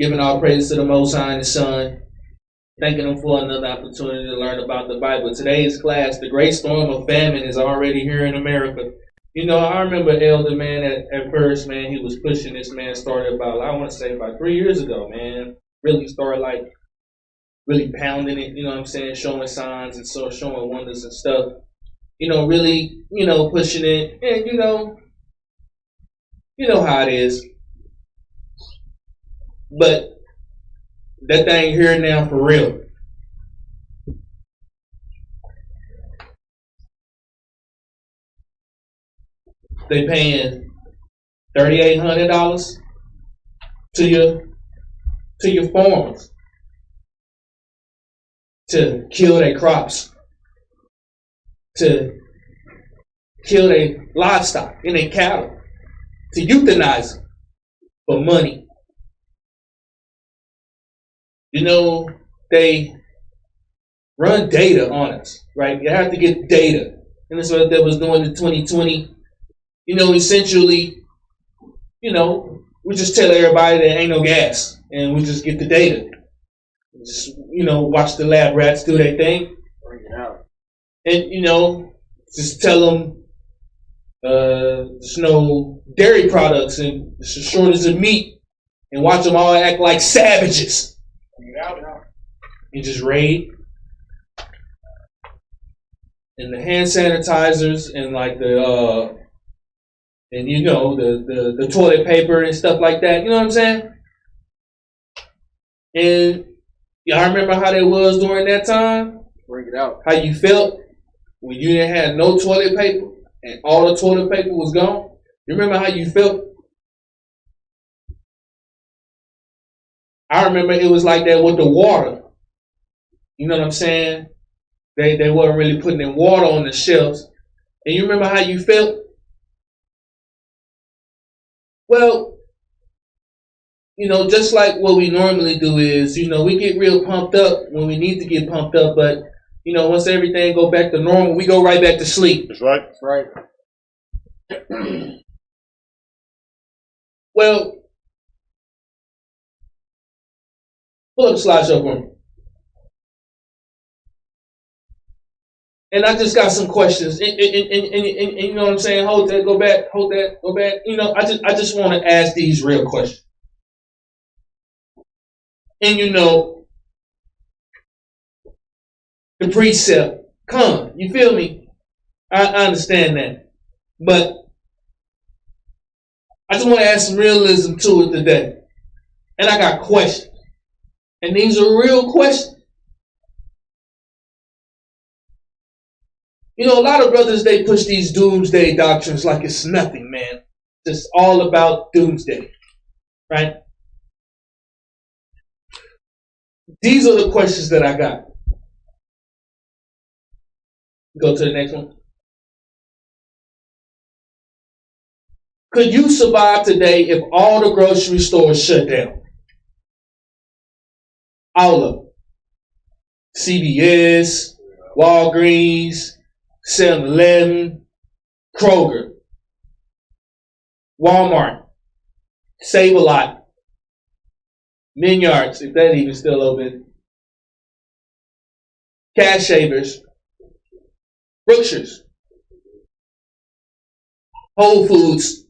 Giving all praise to the Most High and His Son. Thanking Him for another opportunity to learn about the Bible. Today's class, the great storm of famine is already here in America. You know, I remember Elder, man, at first, man, he was pushing this, man, started about, I want to say about 3 years ago, man. Really started like, really pounding it, you know what I'm saying, showing signs and so showing wonders and stuff. You know, really, you know, pushing it. And, you know how it is. But that thing here now for real. They paying $3,800 to your farmers to kill their crops, to kill their livestock and their cattle, to euthanize them for money. You know, they run data on us, right? You have to get data. And that's what they was doing in 2020. You know, essentially, you know, we just tell everybody there ain't no gas and we just get the data. Just, you know, watch the lab rats do their thing. Bring it out. And, you know, just tell them there's no dairy products and there's a shortage of meat and watch them all act like savages. You just raid. And the hand sanitizers and like the and you know the toilet paper and stuff like that. You know what I'm saying? And y'all remember how that was during that time? Bring it out. How you felt when you didn't have no toilet paper and all the toilet paper was gone? You remember how you felt? I remember it was like that with the water. You know what I'm saying? They weren't really putting in water on the shelves. And you remember how you felt? Well, you know, just like what we normally do is, you know, we get real pumped up when we need to get pumped up, but, you know, once everything go back to normal, we go right back to sleep. That's right. That's right. Well, pull up the slideshow for me. And I just got some questions. And you know what I'm saying? Hold that, go back. You know, I just want to ask these real questions. And you know, the precept, come, you feel me? I understand that. But I just want to add some realism to it today. And I got questions. And these are real questions. You know, a lot of brothers, they push these doomsday doctrines like it's nothing, man. It's all about doomsday, right? These are the questions that I got. Go to the next one. Could you survive today if all the grocery stores shut down? All of them. CVS, Walgreens, 7-Eleven, Kroger, Walmart, Save-A-Lot, Minyards, if that even still open, Cash Shavers, Brookshire's, Whole Foods.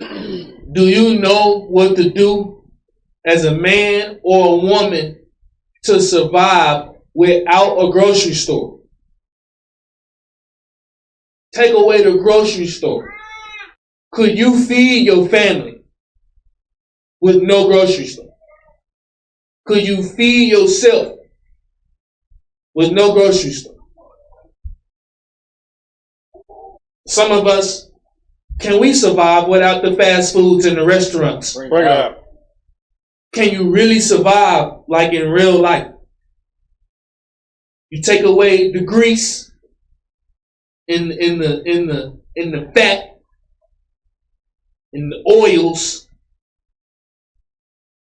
Do you know what to do as a man or a woman to survive without a grocery store? Take away the grocery store. Could you feed your family with no grocery store? Could you feed yourself with no grocery store? Some of us, can we survive without the fast foods and the restaurants? Bring it up. Can you really survive like in real life? You take away the grease in the fat, in the oils.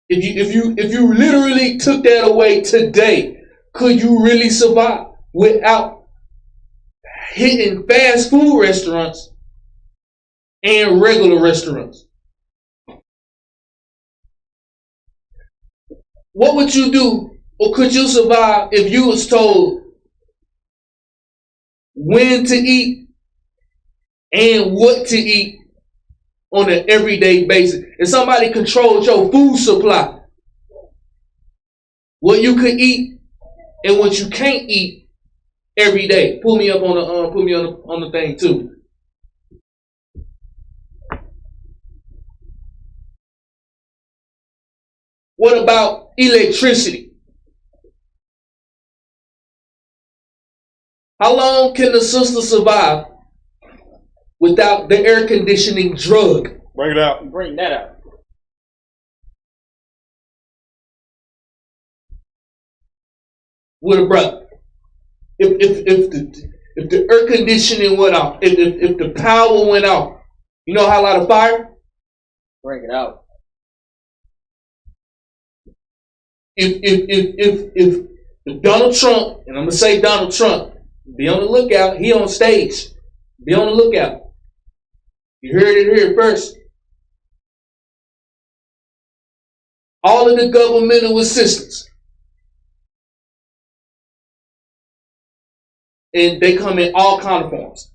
If you literally took that away today, could you really survive without hitting fast food restaurants and regular restaurants? What would you do, or could you survive if you was told when to eat and what to eat on an everyday basis? If somebody controlled your food supply, what you could eat and what you can't eat every day. Pull me up on the thing too. What about electricity? How long can the sister survive without the air conditioning drug? Bring it out. Bring that out. With a brother. If the air conditioning went off, if the power went off, you know how a lot of fire? Bring it out. If Donald Trump, and I'm gonna say Donald Trump, be on the lookout. He on stage. Be on the lookout. You heard it here first. All of the governmental assistance, and they come in all kind of forms,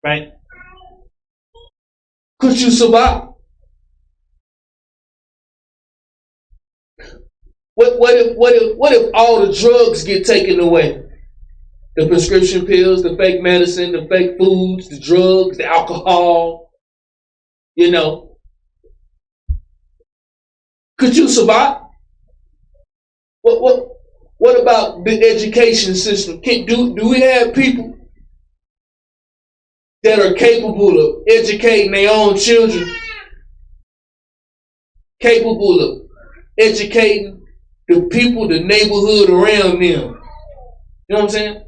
right? Could you survive? What if all the drugs get taken away? The prescription pills, the fake medicine, the fake foods, the drugs, the alcohol. You know, could you survive? What about the education system? Do we have people that are capable of educating their own children? Capable of educating the people, the neighborhood around them? You know what I'm saying?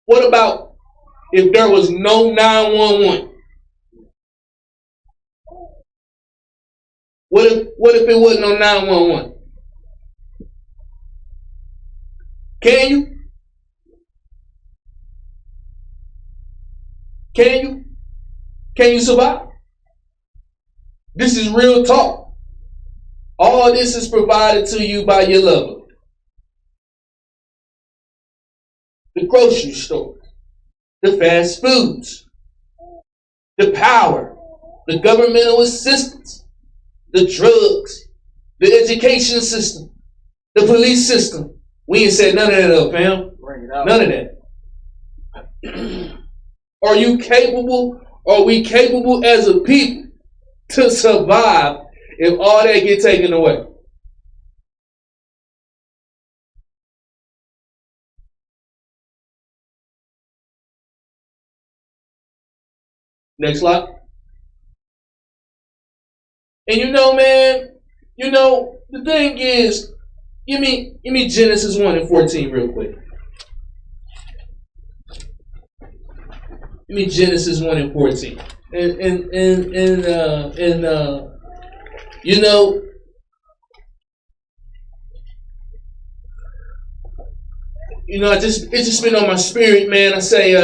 What about if there was no 911? What if it wasn't no 911? Can you? Can you survive? This is real talk. All this is provided to you by your lover. The grocery store, the fast foods, the power, the governmental assistance, the drugs, the education system, the police system. We ain't said none of that up, fam. None of that. Are we capable as a people to survive if all that get taken away? Next slide. And man, the thing is, give me Genesis 1 and 14 real quick. Give me Genesis 1 and 14. It's just been on my spirit, man. I say,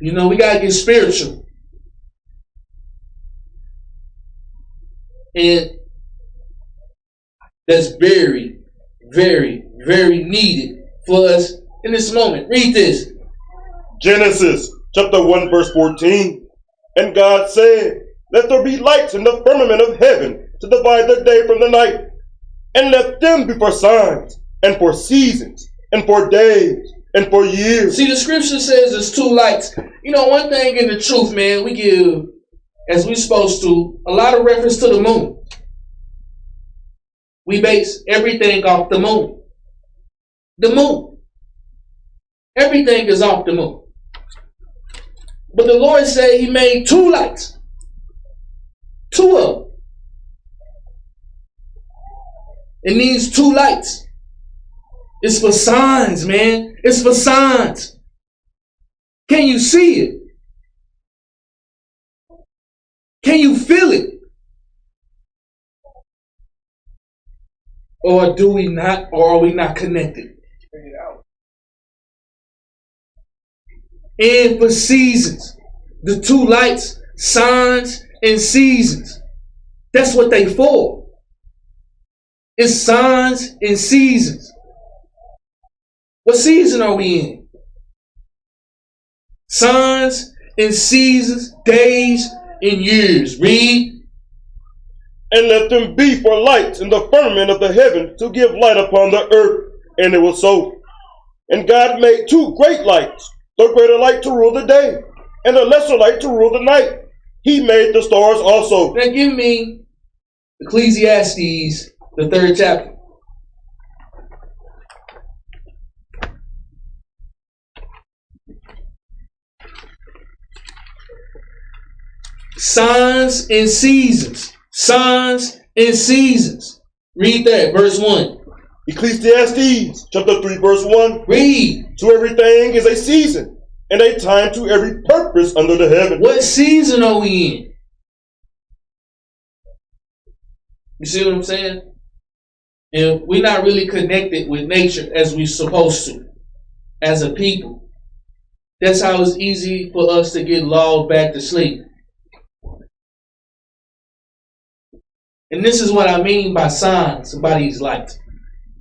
we gotta get spiritual. And that's very, very, very needed for us in this moment. Read this. Genesis chapter 1 verse 14. And God said, let there be lights in the firmament of heaven to divide the day from the night. And let them be for signs and for seasons and for days and for years. See, the scripture says there's two lights. One thing in the truth, man, we give, as we're supposed to, a lot of reference to the moon. We base everything off the moon. The moon. Everything is off the moon. But the Lord said he made two lights. Two of them. And these two lights, it's for signs, man. It's for signs. Can you see it? Can you feel it? Or do we not, or are we not connected? and for seasons. The two lights, signs and seasons. That's what they for. It's signs and seasons. What season are we in? Signs and seasons, days and years. Read. And let them be for lights in the firmament of the heaven to give light upon the earth. And it was so. And God made two great lights, the greater light to rule the day, and the lesser light to rule the night. He made the stars also. Now give me Ecclesiastes, the 3rd chapter. Signs and seasons. Signs and seasons. Read that, verse 1. Ecclesiastes chapter 3 verse 1. Read. To everything is a season, and a time to every purpose under the heaven. What season are we in? You see what I'm saying? And we're not really connected with nature as we're supposed to, as a people. That's how it's easy for us to get lulled back to sleep. And this is what I mean by signs, by these lights.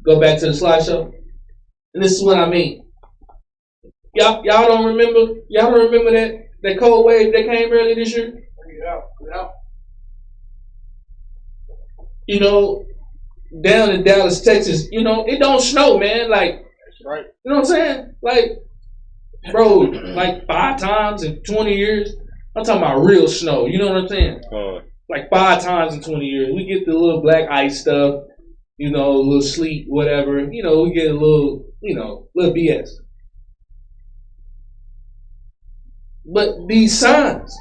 Go back to the slideshow. And this is what I mean. Y'all don't remember? Y'all don't remember that cold wave that came earlier this year? Bring it out. Bring it out. You know, down in Dallas, Texas, you know, it don't snow, man. Like, That's right. you know what I'm saying? Like, bro, like 5 times in 20 years. I'm talking about real snow. You know what I'm saying? Like 5 times in 20 years. We get the little black ice stuff, you know, a little sleet, whatever. You know, we get a little, you know, little BS. But these signs,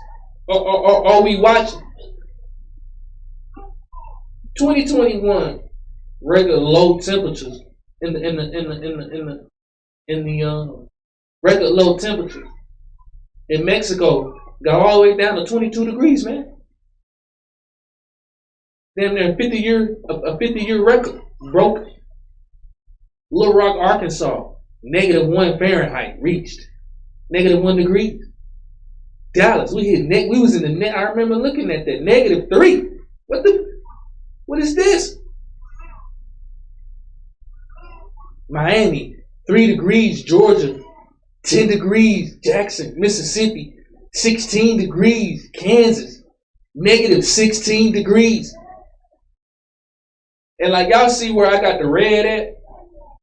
are we watching? 2021, regular low temperatures in the regular low temperatures in Mexico got all the way down to 22 degrees, man. Damn near a 50-year record broken. Little Rock, Arkansas, -1 Fahrenheit reached. -1 degree. Dallas, we was in the net. I remember looking at that -3. What is this? Miami, 3 degrees. Georgia, 10 degrees. Jackson, Mississippi, 16 degrees. Kansas, -16 degrees. And like y'all see where I got the red at?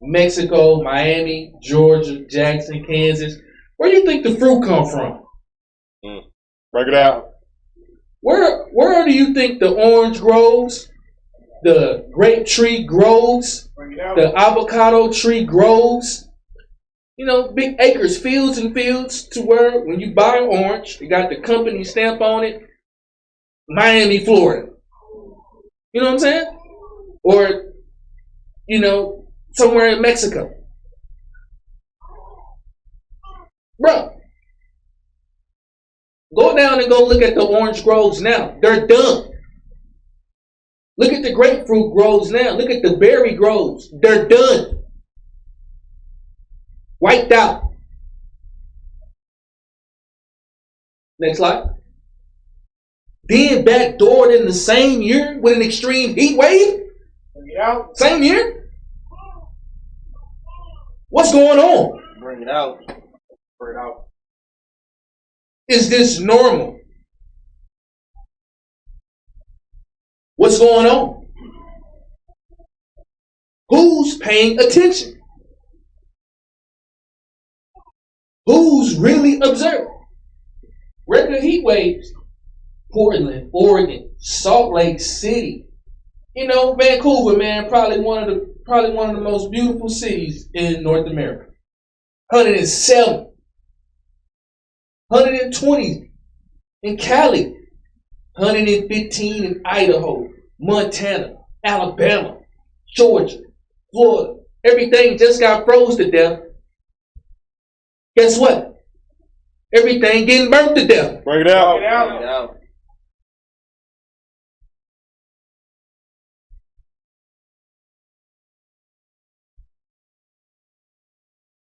Mexico, Miami, Georgia, Jackson, Kansas. Where do you think the fruit come from? Break it out. Where do you think the orange grows? The grape tree grows? Bring it out. The avocado tree grows? You know, big acres, fields and fields, to where when you buy an orange, it got the company stamp on it, Miami, Florida. You know what I'm saying? Or, you know, somewhere in Mexico. Bro, go down and go look at the orange groves now. They're done. Look at the grapefruit groves now. Look at the berry groves. They're done. Wiped out. Next slide. Then backdoored in the same year with an extreme heat wave. Bring it out. Same year. What's going on? Bring it out. Bring it out. Is this normal? What's going on? Who's paying attention? Who's really observing? Regular heat waves. Portland, Oregon, Salt Lake City. You know, Vancouver, man, probably one of the most beautiful cities in North America. 107. 120 in Cali. 115 in Idaho, Montana, Alabama, Georgia, Florida. Everything just got froze to death. Guess what? Everything getting burnt to death. Break it out. Bring it out. Bring it out.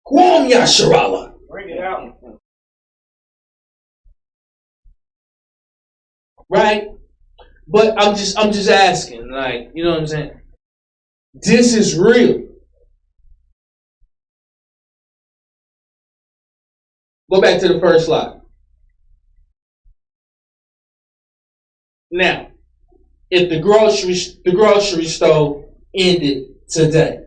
Kwam Yasharala. Bring it out. right? But I'm just asking, like, you know what I'm saying? This is real. Go back to the first slide. Now, if the grocery store ended today,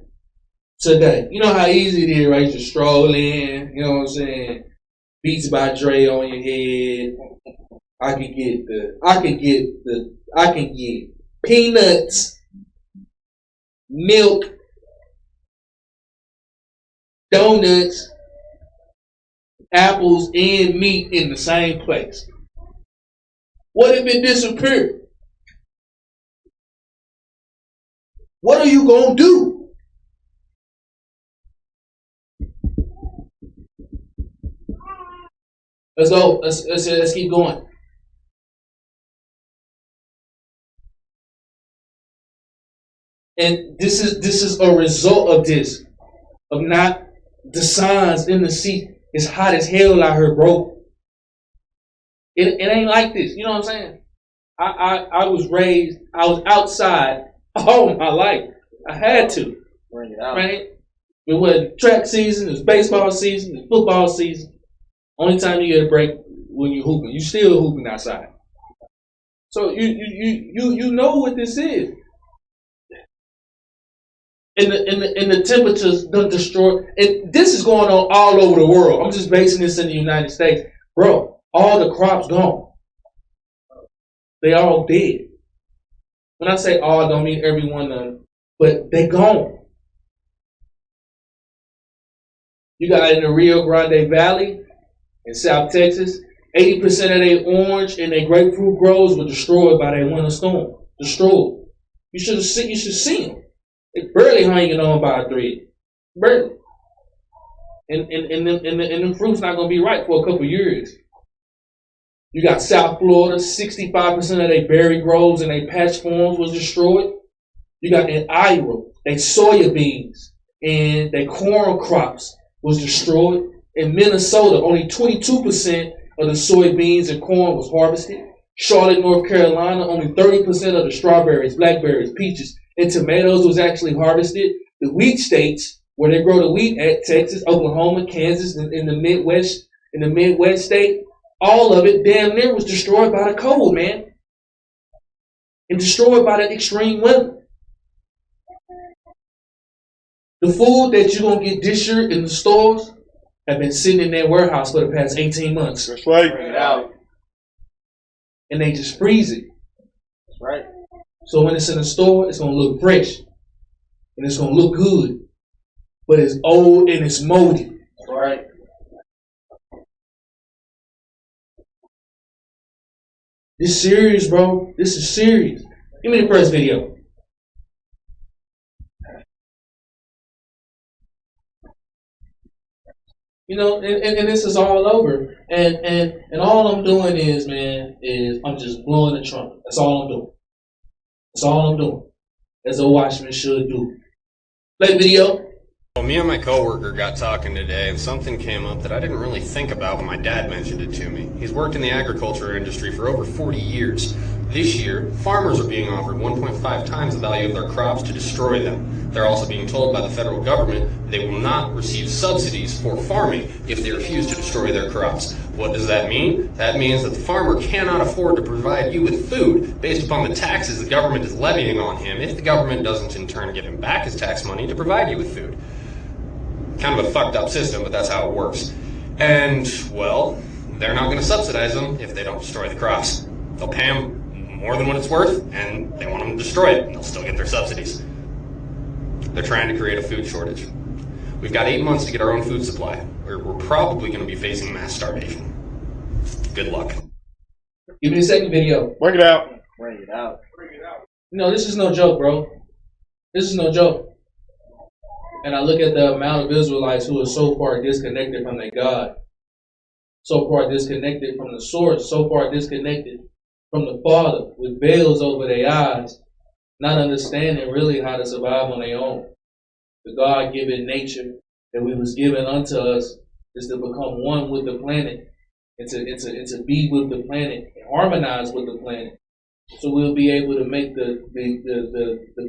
you know how easy it is, right? Just stroll in, you know what I'm saying? Beats by Dre on your head. I can get peanuts, milk, donuts, apples, and meat in the same place. What if it disappeared? What are you gonna do? Let's go. Let's keep going. And this is a result of this, of not the signs in the sea. It's hot as hell out here, bro. It ain't like this. You know what I'm saying? I was outside all my life. I had to. Bring it out. Right? It was track season, it was baseball season, it was football season. Only time you get a break when you're hooping. You still hooping outside. So you know what this is. And the temperatures done destroy. And this is going on all over the world. I'm just basing this in the United States. Bro, all the crops gone. They all dead. When I say all, I don't mean every one of them, but they gone. You got in the Rio Grande Valley in South Texas, 80% of their orange and their grapefruit groves were destroyed by that winter storm. Destroyed. You should see them. They're barely hanging on by a thread. Barely. And the fruit's not going to be right for a couple years. You got South Florida, 65% of their berry groves and their patch farms was destroyed. You got in Iowa, their soya beans and their corn crops was destroyed. In Minnesota, only 22% of the soybeans and corn was harvested. Charlotte, North Carolina, only 30% of the strawberries, blackberries, peaches, and tomatoes was actually harvested. The wheat states, where they grow the wheat at, Texas, Oklahoma, Kansas, in the Midwest state, all of it damn near was destroyed by the cold, man. And destroyed by the extreme weather. The food that you're going to get this year in the stores have been sitting in their warehouse for the past 18 months. That's right. Bring it out. And they just freeze it. That's right. So when it's in the store, it's going to look fresh. And it's going to look good. But it's old and it's moldy. That's right. This is serious, bro. This is serious. Give me the first video. You know, and this is all over. And all I'm doing is, man, is I'm just blowing the trumpet. That's all I'm doing. That's all I'm doing. As a watchman should do. Play video. Well, me and my coworker got talking today, and something came up that I didn't really think about when my dad mentioned it to me. He's worked in the agriculture industry for over 40 years. This year, farmers are being offered 1.5 times the value of their crops to destroy them. They're also being told by the federal government they will not receive subsidies for farming if they refuse to destroy their crops. What does that mean? That means that the farmer cannot afford to provide you with food based upon the taxes the government is levying on him if the government doesn't in turn give him back his tax money to provide you with food. Kind of a fucked up system, but that's how it works. And, well, they're not going to subsidize them if they don't destroy the crops. They'll pay them more than what it's worth, and they want them to destroy it, and they'll still get their subsidies. They're trying to create a food shortage. We've got 8 months to get our own food supply. We're probably going to be facing mass starvation. Good luck. Give me the second video. Bring it out. Bring it out. No, this is no joke, bro. This is no joke. And I look at the amount of Israelites who are so far disconnected from their God, so far disconnected from the source, so far disconnected from the Father, with veils over their eyes, not understanding really how to survive on their own. The God-given nature that we was given unto us is to become one with the planet and to be with the planet and harmonize with the planet. So we'll be able to make the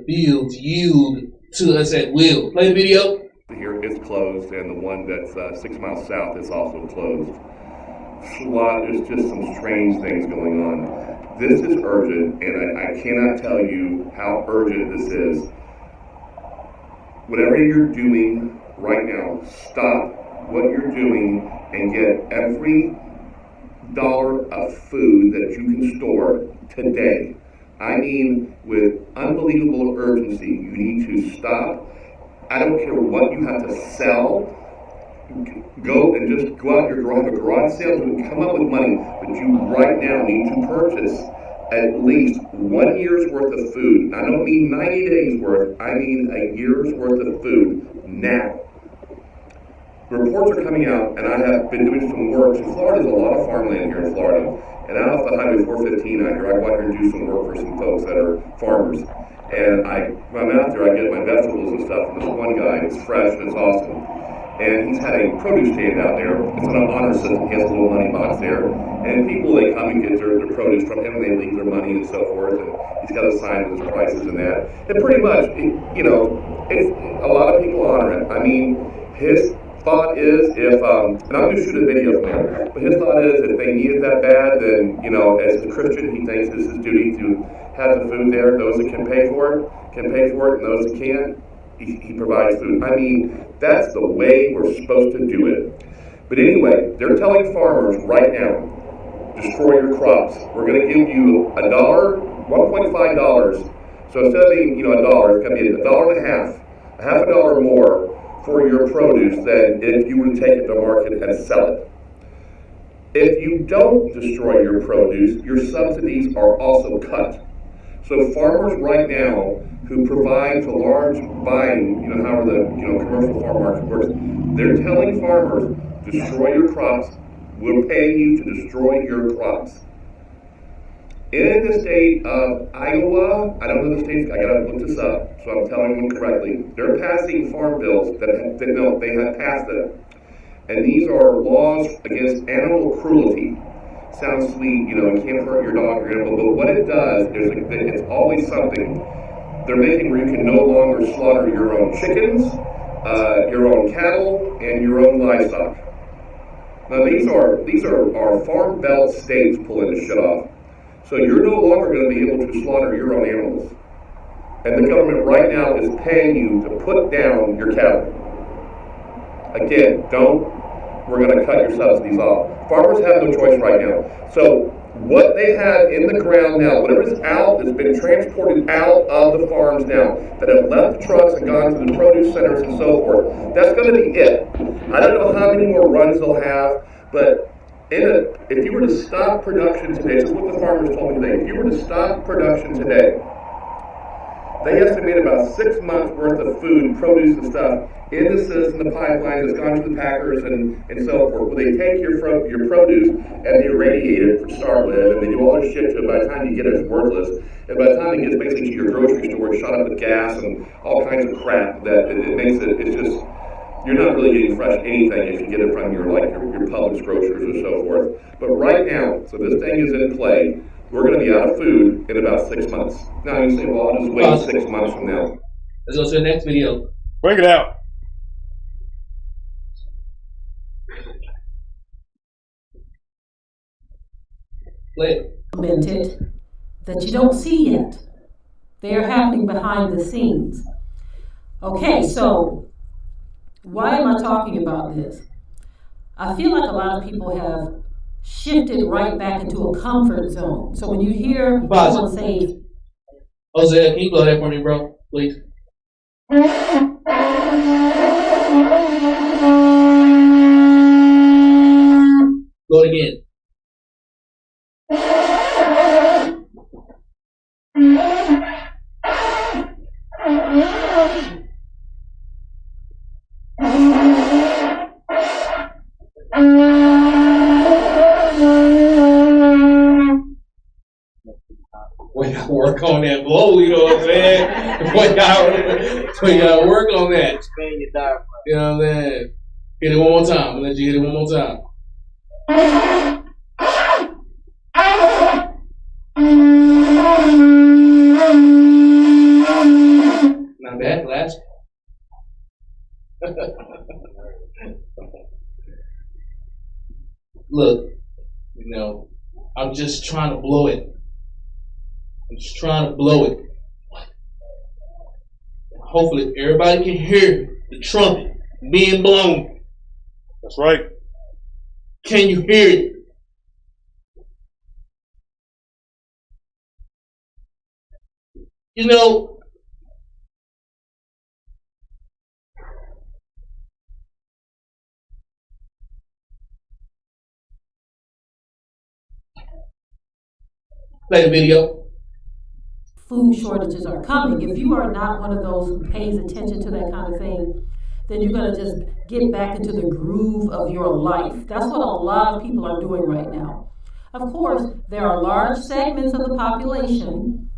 fields yield to us at will. Play the video. Here is closed, and the one that's 6 miles south is also closed. There's just some strange things going on. This is urgent, and I cannot tell you how urgent this is. Whatever you're doing right now, stop what you're doing and get every dollar of food that you can store today. I mean, with unbelievable urgency, you need to stop. I don't care what you have to sell. Go and just go out your have a garage sale and come up with money. But you right now need to purchase at least 1 year's worth of food. I don't mean 90 days worth. I mean a year's worth of food now. Reports are coming out, and I have been doing some work. So Florida's a lot of farmland here in Florida. And out off the Highway 415 out here, I go out here and do some work for some folks that are farmers. And when I'm out there, I get my vegetables and stuff from this one guy. It's fresh and it's awesome. And he's had a produce stand out there. It's on an honor system. He has a little money box there. And people, they come and get their produce from him, and they leave their money and so forth. And he's got a sign with his prices and that. And pretty much, it's a lot of people honor it. I mean, his thought is and I'm going to shoot a video from there, but his thought is if they need it that bad, then, as a Christian, he thinks it's his duty to have the food there. Those that can pay for it, and those that can't, he provides food. I mean, that's the way we're supposed to do it. But anyway, they're telling farmers right now, destroy your crops. We're going to give you $1.5. So instead of being, $1, it's going to be $1.50, half a dollar more for your produce than if you were to take it to market and sell it. If you don't destroy your produce, your subsidies are also cut. So farmers right now who provide for large buying, however the commercial farm market works, they're telling farmers, destroy your crops, we're paying you to destroy your crops. In the state of Iowa, I don't know the states, I gotta look this up, so I'm telling them correctly. They're passing farm bills they have passed it. And these are laws against animal cruelty. Sounds sweet, it can't hurt your dog or animal, but what it does is it's always something. They're making where you can no longer slaughter your own chickens, your own cattle, and your own livestock. Now these are farm belt states pulling this shit off. So you're no longer going to be able to slaughter your own animals. And the government right now is paying you to put down your cattle. Again, we're going to cut your subsidies off. Farmers have no choice right now. So what they have in the ground now, whatever's out, has been transported out of the farms now, that have left the trucks and gone to the produce centers and so forth. That's going to be it. I don't know how many more runs they'll have, but if you were to stop production today, this is what the farmers told me today, if you were to stop production today, they estimate about 6 months worth of food, produce and stuff in the system, the pipeline that's gone to the packers and so forth. Well, they take your produce and they irradiate it for start with, and they do all this shit to it. By the time you get it, it's worthless. And by the time it gets basically to your grocery store, it's shot up with gas and all kinds of crap that it makes it, it's just, you're not really getting fresh anything if you get it from your Publix grocers or so forth. But right now, so this thing is in play, we're going to be out of food in about 6 months. Now you say, well, I'll just wait 6 months from now. Let's go to the next video. Bring it out. Play. Implemented that you don't see yet. They are happening behind the scenes. Okay, so why am I talking about this? I feel like a lot of people have shifted right back into a comfort zone. So when you hear someone say, Jose, can you blow that for me, bro? Please. Go it again. We gotta work on that blow, you know what I'm saying? We gotta work on that. Expand your diaphragm. You know what I'm saying? Hit it one more time. I'll let you hit it one more time. look, I'm just trying to blow it. I'm just trying to blow it. Hopefully everybody can hear the trumpet being blown. That's right. Can you hear it? Play the video. Food shortages are coming. If you are not one of those who pays attention to that kind of thing, then you're going to just get back into the groove of your life. That's what a lot of people are doing right now. Of course, there are large segments of the population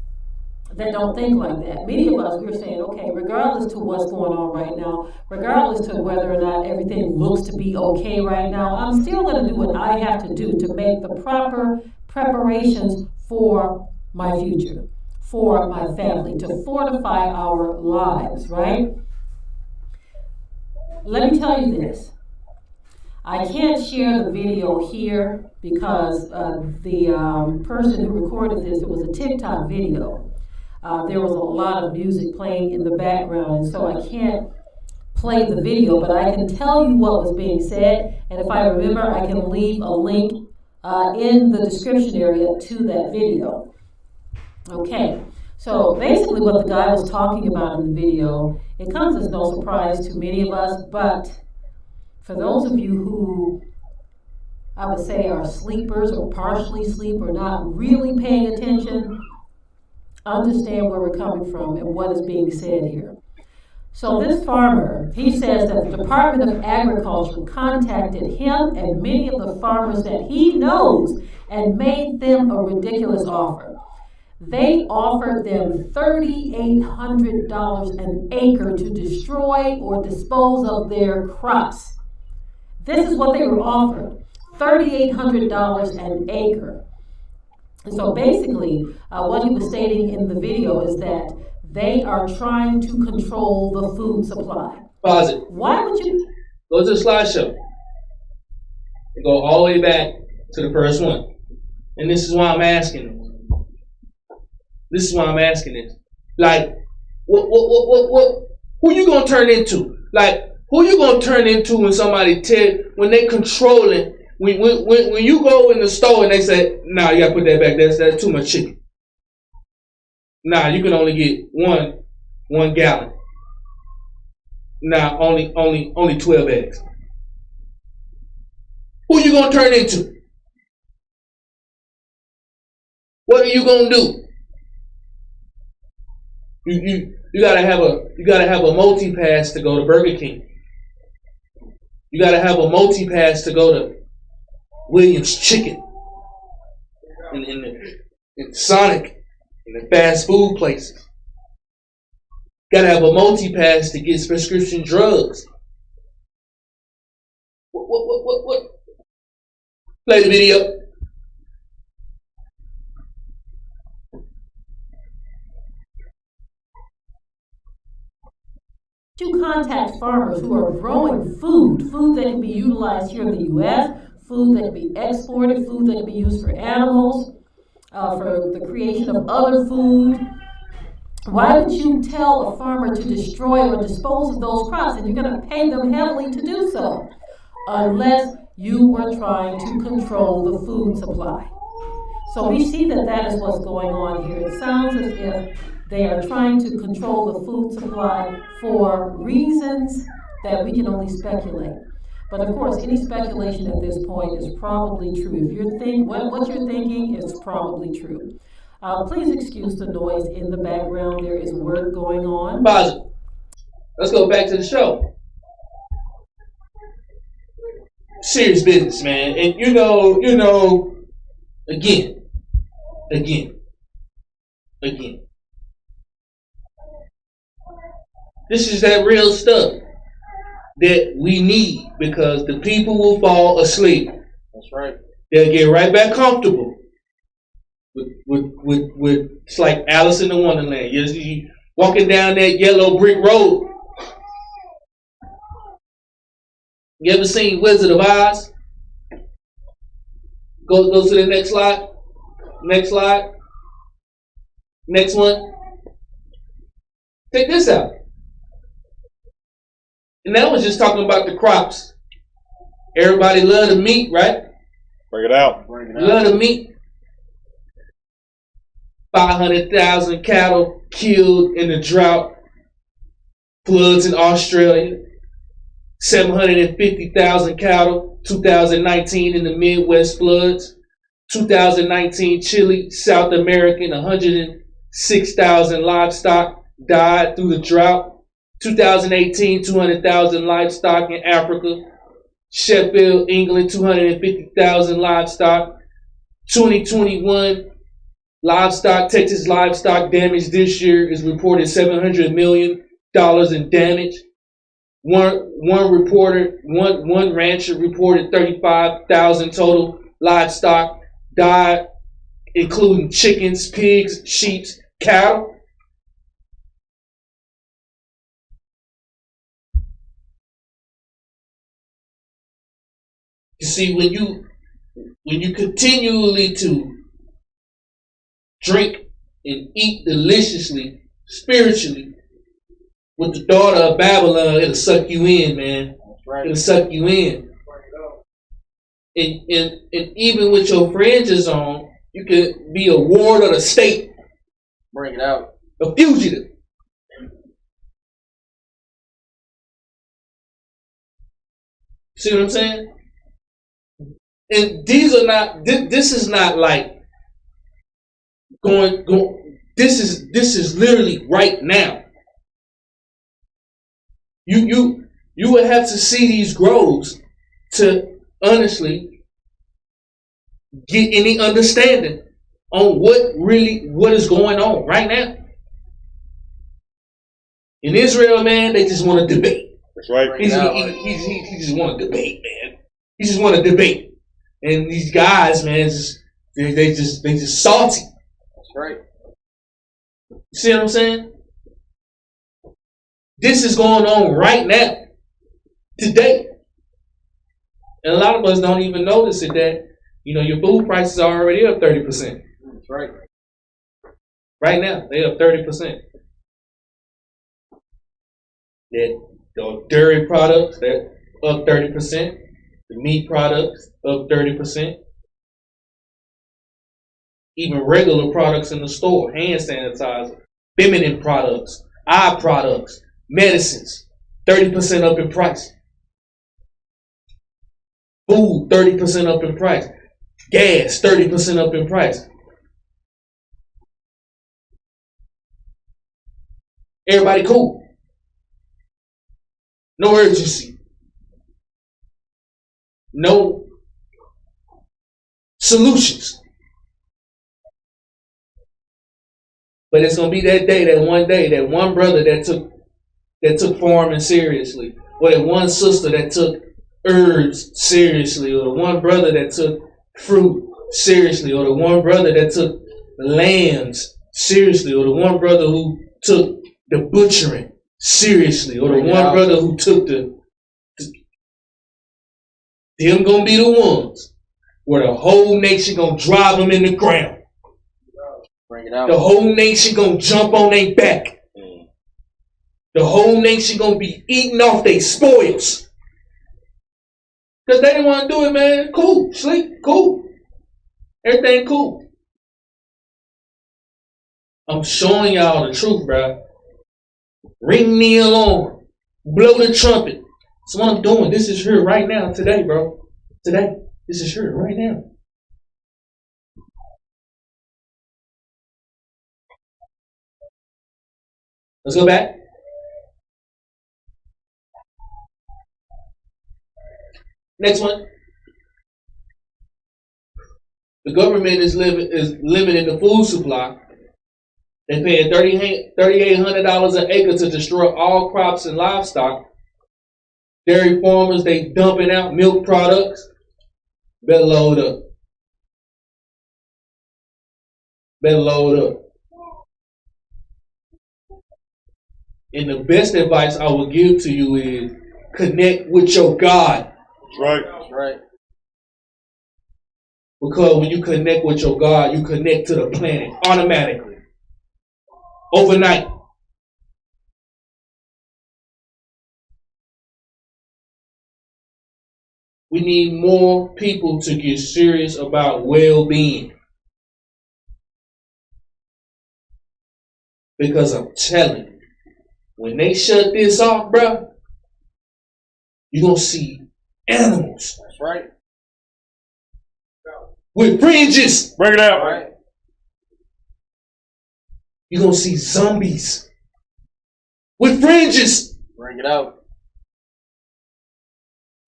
that don't think like that. Many of us, we're saying, okay, regardless to what's going on right now, regardless to whether or not everything looks to be okay right now, I'm still going to do what I have to do to make the proper preparations for my future, for my family, to fortify our lives, right? Let me tell you this. I can't share the video here because the person who recorded this, it was a TikTok video. There was a lot of music playing in the background, and so I can't play the video, but I can tell you what was being said, and if I remember, I can leave a link in the description area to that video. Okay, so basically what the guy was talking about in the video, it comes as no surprise to many of us, but for those of you who I would say are sleepers or partially asleep or not really paying attention, understand where we're coming from and what is being said here. So this farmer, he says that the Department of Agriculture contacted him and many of the farmers that he knows and made them a ridiculous offer. They offered them $3,800 an acre to destroy or dispose of their crops. This is what they were offered, $3,800 an acre. And so basically, what he was stating in the video is that they are trying to control the food supply. Pause it. Why would you? Go to the slideshow. And go all the way back to the first one. And this is why I'm asking this. This is why I'm asking this. Like, what, who you gonna turn into? Like, who you gonna turn into when somebody when they controlling? When you go in the store and they say, nah, you gotta put that back. That's too much chicken. Nah, you can only get one gallon. Nah, only 12 eggs. Who you gonna turn into? What are you gonna do? You gotta have a multi-pass to go to Burger King. You gotta have a multi-pass to go to Williams Chicken and Sonic and the fast food places. Gotta have a multi-pass to get prescription drugs. What? Play the video. To contact farmers who are growing food that can be utilized here in the U.S., food that can be exported, food that can be used for animals, for the creation of other food. Why would you tell a farmer to destroy or dispose of those crops, and you're going to pay them heavily to do so, unless you were trying to control the food supply? So we see that is what's going on here. It sounds as if they are trying to control the food supply for reasons that we can only speculate. But of course, any speculation at this point is probably true. If you're what you're thinking is probably true. Please excuse the noise in the background. There is work going on. Pause it. Let's go back to the show. Serious business, man. And you know, again. This is that real stuff that we need, because the people will fall asleep. That's right. They'll get right back comfortable with it's like Alice in the Wonderland. You walking down that yellow brick road. You ever seen Wizard of Oz? Go to the next slide. Next slide. Next one. Check this out. And that was just talking about the crops. Everybody love the meat, right? Bring it out. Love the meat. 500,000 cattle killed in the drought. Floods in Australia. 750,000 cattle. 2019 in the Midwest floods. 2019 Chile, South American, 106,000 livestock died through the drought. 2018, 200,000 livestock in Africa. Sheffield, England, 250,000 livestock. 2021 livestock, Texas livestock damage this year is reported $700 million in damage. One rancher reported 35,000 total livestock died, including chickens, pigs, sheep, cattle. You see, when you continually to drink and eat deliciously, spiritually, with the daughter of Babylon, it'll suck you in, man. Right. It'll suck you in. And even with your fringes on, you could be a ward of the state. Bring it out. A fugitive. See what I'm saying? And these are not. This is not like going. This is literally right now. You would have to see these groves to honestly get any understanding on what is going on right now. In Israel, man, they just want to debate. That's right. He just want to debate, man. He just want to debate. And these guys, man, they just salty. That's right. You see what I'm saying? This is going on right now, today. And a lot of us don't even notice it that, your food prices are already up 30%. That's right. Right now, they up 30%. The dairy products, they're up 30%. The meat products up 30%. Even regular products in the store, hand sanitizer, feminine products, eye products, medicines, 30% up in price. Food, 30% up in price. Gas, 30% up in price. Everybody cool. No urgency. No solutions. But it's gonna be that day, that one brother that took farming seriously, or that one sister that took herbs seriously, or the one brother that took fruit seriously, or the one brother that took lambs seriously, or the one brother who took the butchering seriously, or the one brother who took them gonna be the ones where the whole nation gonna drive them in the ground. Bring it out. The whole nation gonna jump on their back. The whole nation gonna be eating off their spoils. Because they didn't want to do it, man. Cool. Sleep. Cool. Everything cool. I'm showing y'all the truth, bro. Ring the alarm. Blow the trumpet. That's what I'm doing. This is here right now, today, bro. Today. This is here right now. Let's go back. Next one. The government is limiting the food supply. They're paying $3,800 an acre to destroy all crops and livestock. Dairy farmers, they dumping out milk products. Better load up. Better load up. And the best advice I would give to you is connect with your God. That's right. That's right. Because when you connect with your God, you connect to the planet automatically. Overnight. We need more people to get serious about well-being. Because I'm telling you, when they shut this off, bro, you're going to see animals. That's right. With fringes. Bring it out. Right. You're going to see zombies. With fringes. Bring it out.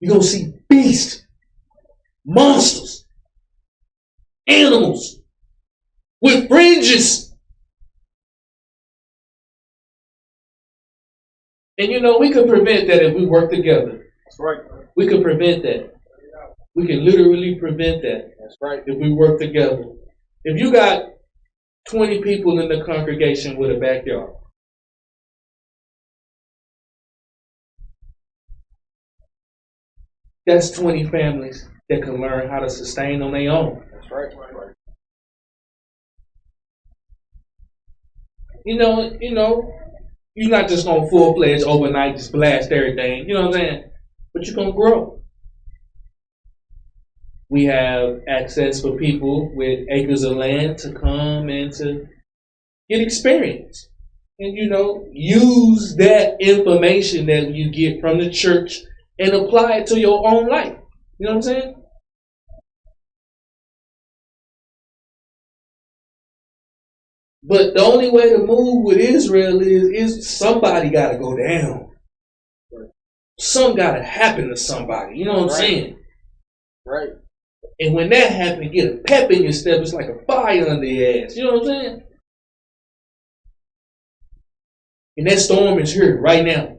You're going to see beasts. Monsters. Animals. With fringes. And you know, we could prevent that if we work together. That's right. We could prevent that. We can literally prevent that. That's right. If we work together. If you got 20 people in the congregation with a backyard, that's 20 families that can learn how to sustain on their own. That's right. You know, you're not just gonna full-fledged overnight just blast everything. You know what I'm saying? But you're gonna grow. We have access for people with acres of land to come and to get experience. And, you know, use that information that you get from the church and apply it to your own life. You know what I'm saying? But the only way to move with Israel is somebody got to go down. Something got to happen to somebody. You know what I'm saying? Right. And when that happens, get a pep in your step. It's like a fire under your ass. You know what I'm saying? And that storm is here right now.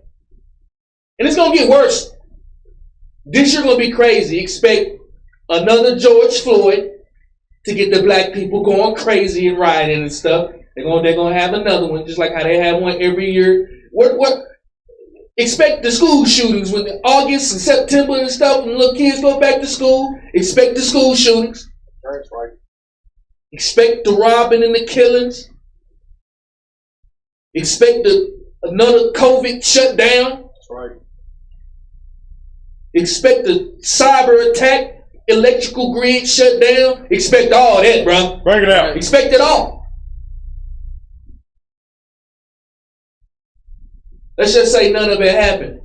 And it's going to get worse. This year going to be crazy. Expect another George Floyd to get the black people going crazy and rioting and stuff. They're going to have another one, just like how they have one every year. What? Expect the school shootings when August and September and stuff, when little kids go back to school. Expect the school shootings. That's right. Expect the robbing and the killings. Expect another COVID shutdown. That's right. Expect the cyber attack, electrical grid shutdown. Expect all that, bro. Bring it out. Expect it all. Let's just say none of it happened.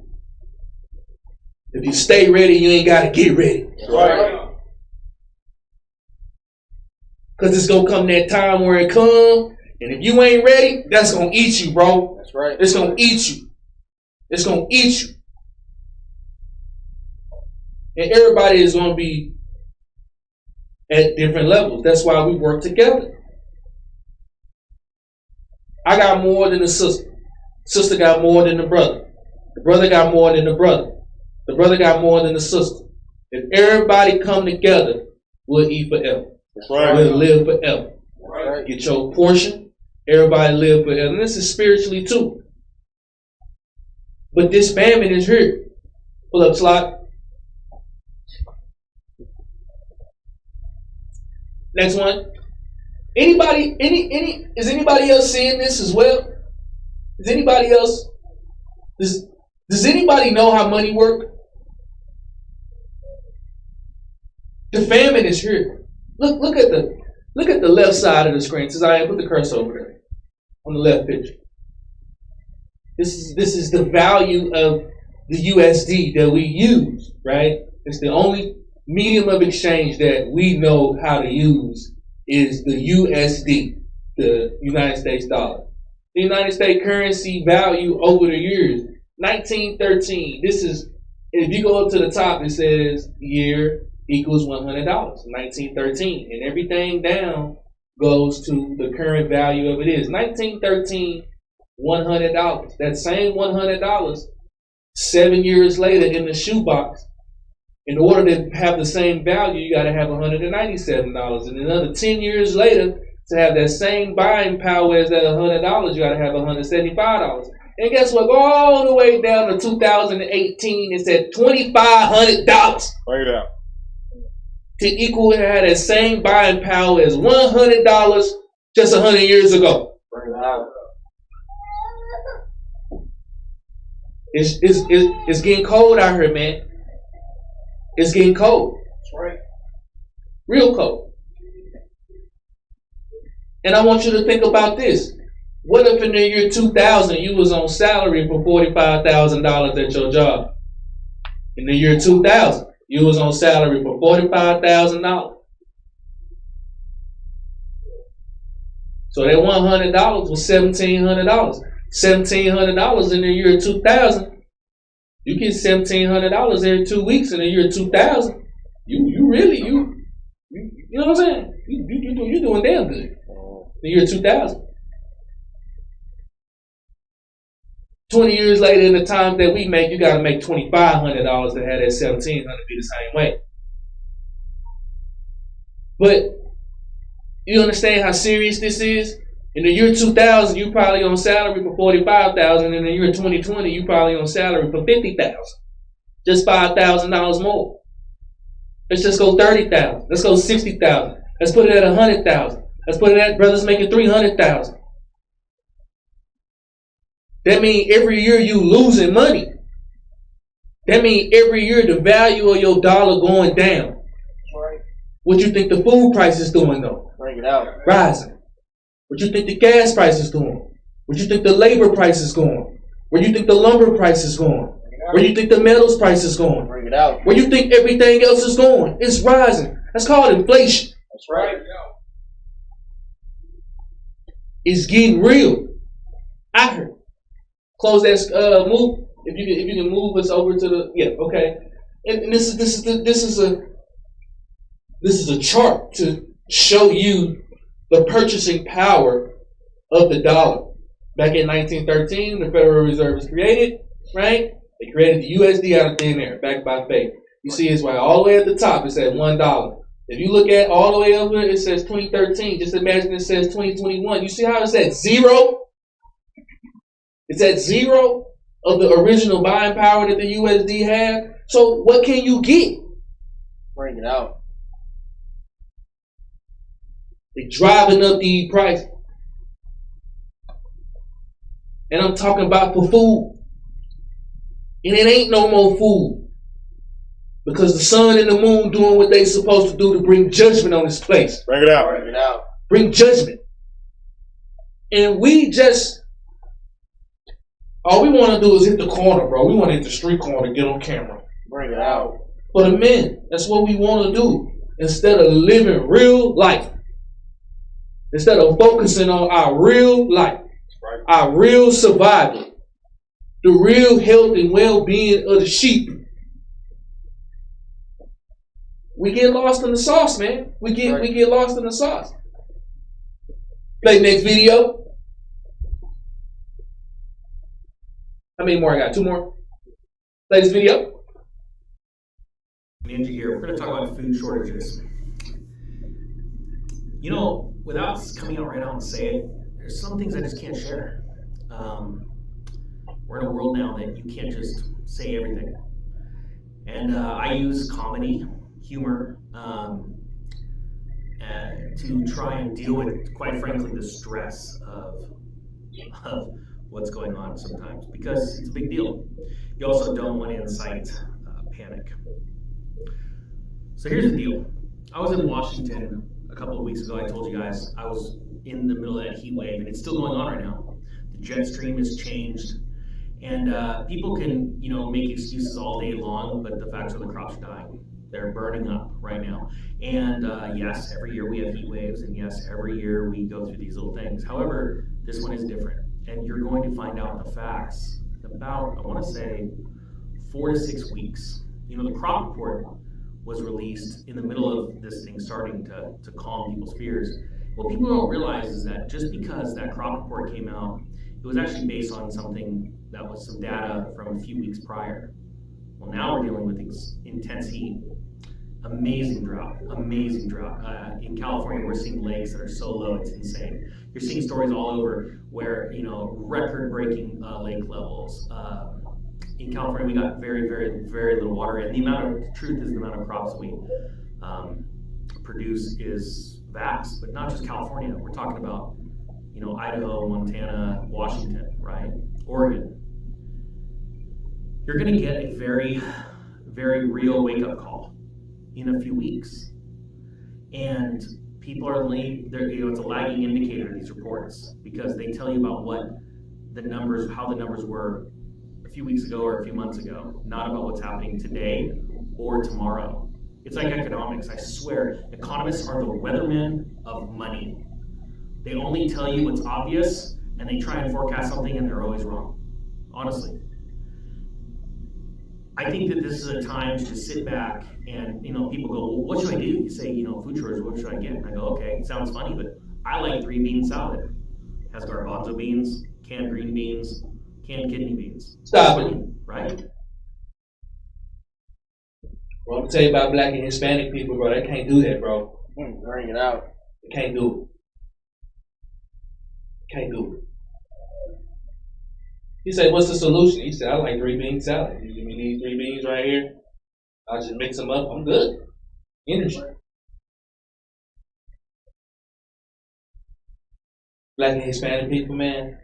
If you stay ready, you ain't got to get ready. That's right. Because it's going to come that time where it comes. And if you ain't ready, that's going to eat you, bro. That's right. It's going to eat you. It's going to eat you. And everybody is going to be at different levels. That's why we work together. I got more than the sister. Sister got more than the brother. The brother got more than the brother. The brother got more than the sister. If everybody come together, we'll eat forever. That's right. We'll live forever. Right. Get your portion. Everybody live forever. And this is spiritually too. But this famine is here. Pull up slide. Next one. Anybody, is anybody else seeing this as well? Is anybody else? Does anybody know how money works? The famine is here. Look at the left side of the screen. Since I put the cursor over there on the left picture. This is the value of the USD that we use, right? It's the only medium of exchange that we know how to use is the USD, the United States dollar. The United States currency value over the years, 1913. This is, if you go up to the top, it says year equals $100, 1913. And everything down goes to the current value of it is. 1913, $100. That same $100, 7 years later in the shoebox, in order to have the same value, you got to have $197. And another 10 years later, to have that same buying power as that $100, you got to have $175. And guess what? Go all the way down to 2018, it's at $2,500. Bring it out. to equal and have that same buying power as $100 just 100 years ago. Bring it out. It's getting cold out here, man. It's getting cold. That's right. Real cold. And I want you to think about this. What if in the year 2000 you was on salary for $45,000 at your job? In the year 2000, you was on salary for $45,000. So that $100 was $1,700. $1,700 in the year 2000. You get $1,700 every 2 weeks in the year 2000. You know what I'm saying? You doing damn good. The year 2000. 20 years later, in the time that we make, you got to make $2,500 to have that $1,700 be the same way. But you understand how serious this is? In the year 2000, you probably on salary for $45,000. In the year 2020, you probably on salary for $50,000. Just $5,000 more. Let's just go $30,000. Let's go $60,000. Let's put it at $100,000. Let's put it at brothers making $300,000. That means every year you losing money. That means every year the value of your dollar going down. Right. What you think the food price is doing though? Bring it out. Rising. What you think the gas price is doing? What you think the labor price is going? Where you think the lumber price is going? Where you think the metals price is going? Bring it out. Where you think everything else is going? It's rising. That's called inflation. That's right. It's getting real. I heard. Close that move. If you can move us over to the okay. And this is a chart to show you the purchasing power of the dollar. Back in 1913, the Federal Reserve was created, right? They created the USD out of thin air, backed by faith. You see it's right all the way at the top, it says $1. If you look at all the way over, it says 2013. Just imagine it says 2021. You see how it's at zero? It's at zero of the original buying power that the USD had. So what can you get? Bring it out. They're driving up the price. And I'm talking about for food. And it ain't no more food. Because the sun and the moon doing what they supposed to do to bring judgment on this place. Bring it out. Bring it out. Bring judgment. And we just, all we want to do is hit the corner, bro. We want to hit the street corner, get on camera. Bring it out. For the men, that's what we want to do. Instead of living real life. Instead of focusing on our real life. Right. Our real survival. The real health and well-being of the sheep. We get lost in the sauce, man. We get lost in the sauce. Play next video. How many more I got? 2 more? Play this video. Ninja here. We're going to talk about food shortages. You know, without coming out right out and say it, there's some things I just can't share. We're in a world now that you can't just say everything. And I use comedy, humor, to try and deal with, quite frankly, the stress of what's going on sometimes, because it's a big deal. You also don't want to incite panic. So here's the deal. I was in Washington a couple of weeks ago. I told you guys I was in the middle of that heat wave, and it's still going on right now. The jet stream has changed, and people can, make excuses all day long, but the facts are the crops are dying. They're burning up right now. And yes, every year we have heat waves, and yes, every year we go through these little things. However, this one is different, and you're going to find out the facts in about, I want to say, 4 to 6 weeks. The crop report was released in the middle of this thing starting to calm people's fears. What people don't realize is that just because that crop report came out, it was actually based on something that was some data from a few weeks prior. Well, now we're dealing with intense heat. Amazing drought. In California, we're seeing lakes that are so low, it's insane. You're seeing stories all over where, record-breaking lake levels. in California, we got very, very, very little water, and the truth is the amount of crops we produce is vast, but not just California. We're talking about, Idaho, Montana, Washington, right? Oregon. You're going to get a very, very real wake-up call in a few weeks. And people are it's a lagging indicator, these reports, because they tell you about how the numbers were a few weeks ago or a few months ago, not about what's happening today or tomorrow. It's like economics, I swear. Economists are the weathermen of money. They only tell you what's obvious, and they try and forecast something, and they're always wrong. Honestly. I think that this is a time to sit back and, people go, well, what should I do? You say, food shortage, what should I get? And I go, okay, it sounds funny, but I like 3-bean salad. It has garbanzo beans, canned green beans, canned kidney beans. Stop it. Right? Well, I'm gonna tell you about Black and Hispanic people, bro. They can't do that, bro. Bring it out. They can't do it. Can't do it. He said, what's the solution? He said, I like 3-bean salad. You give me these 3 beans right here. I just mix them up. I'm good. Energy. Black and Hispanic people, man,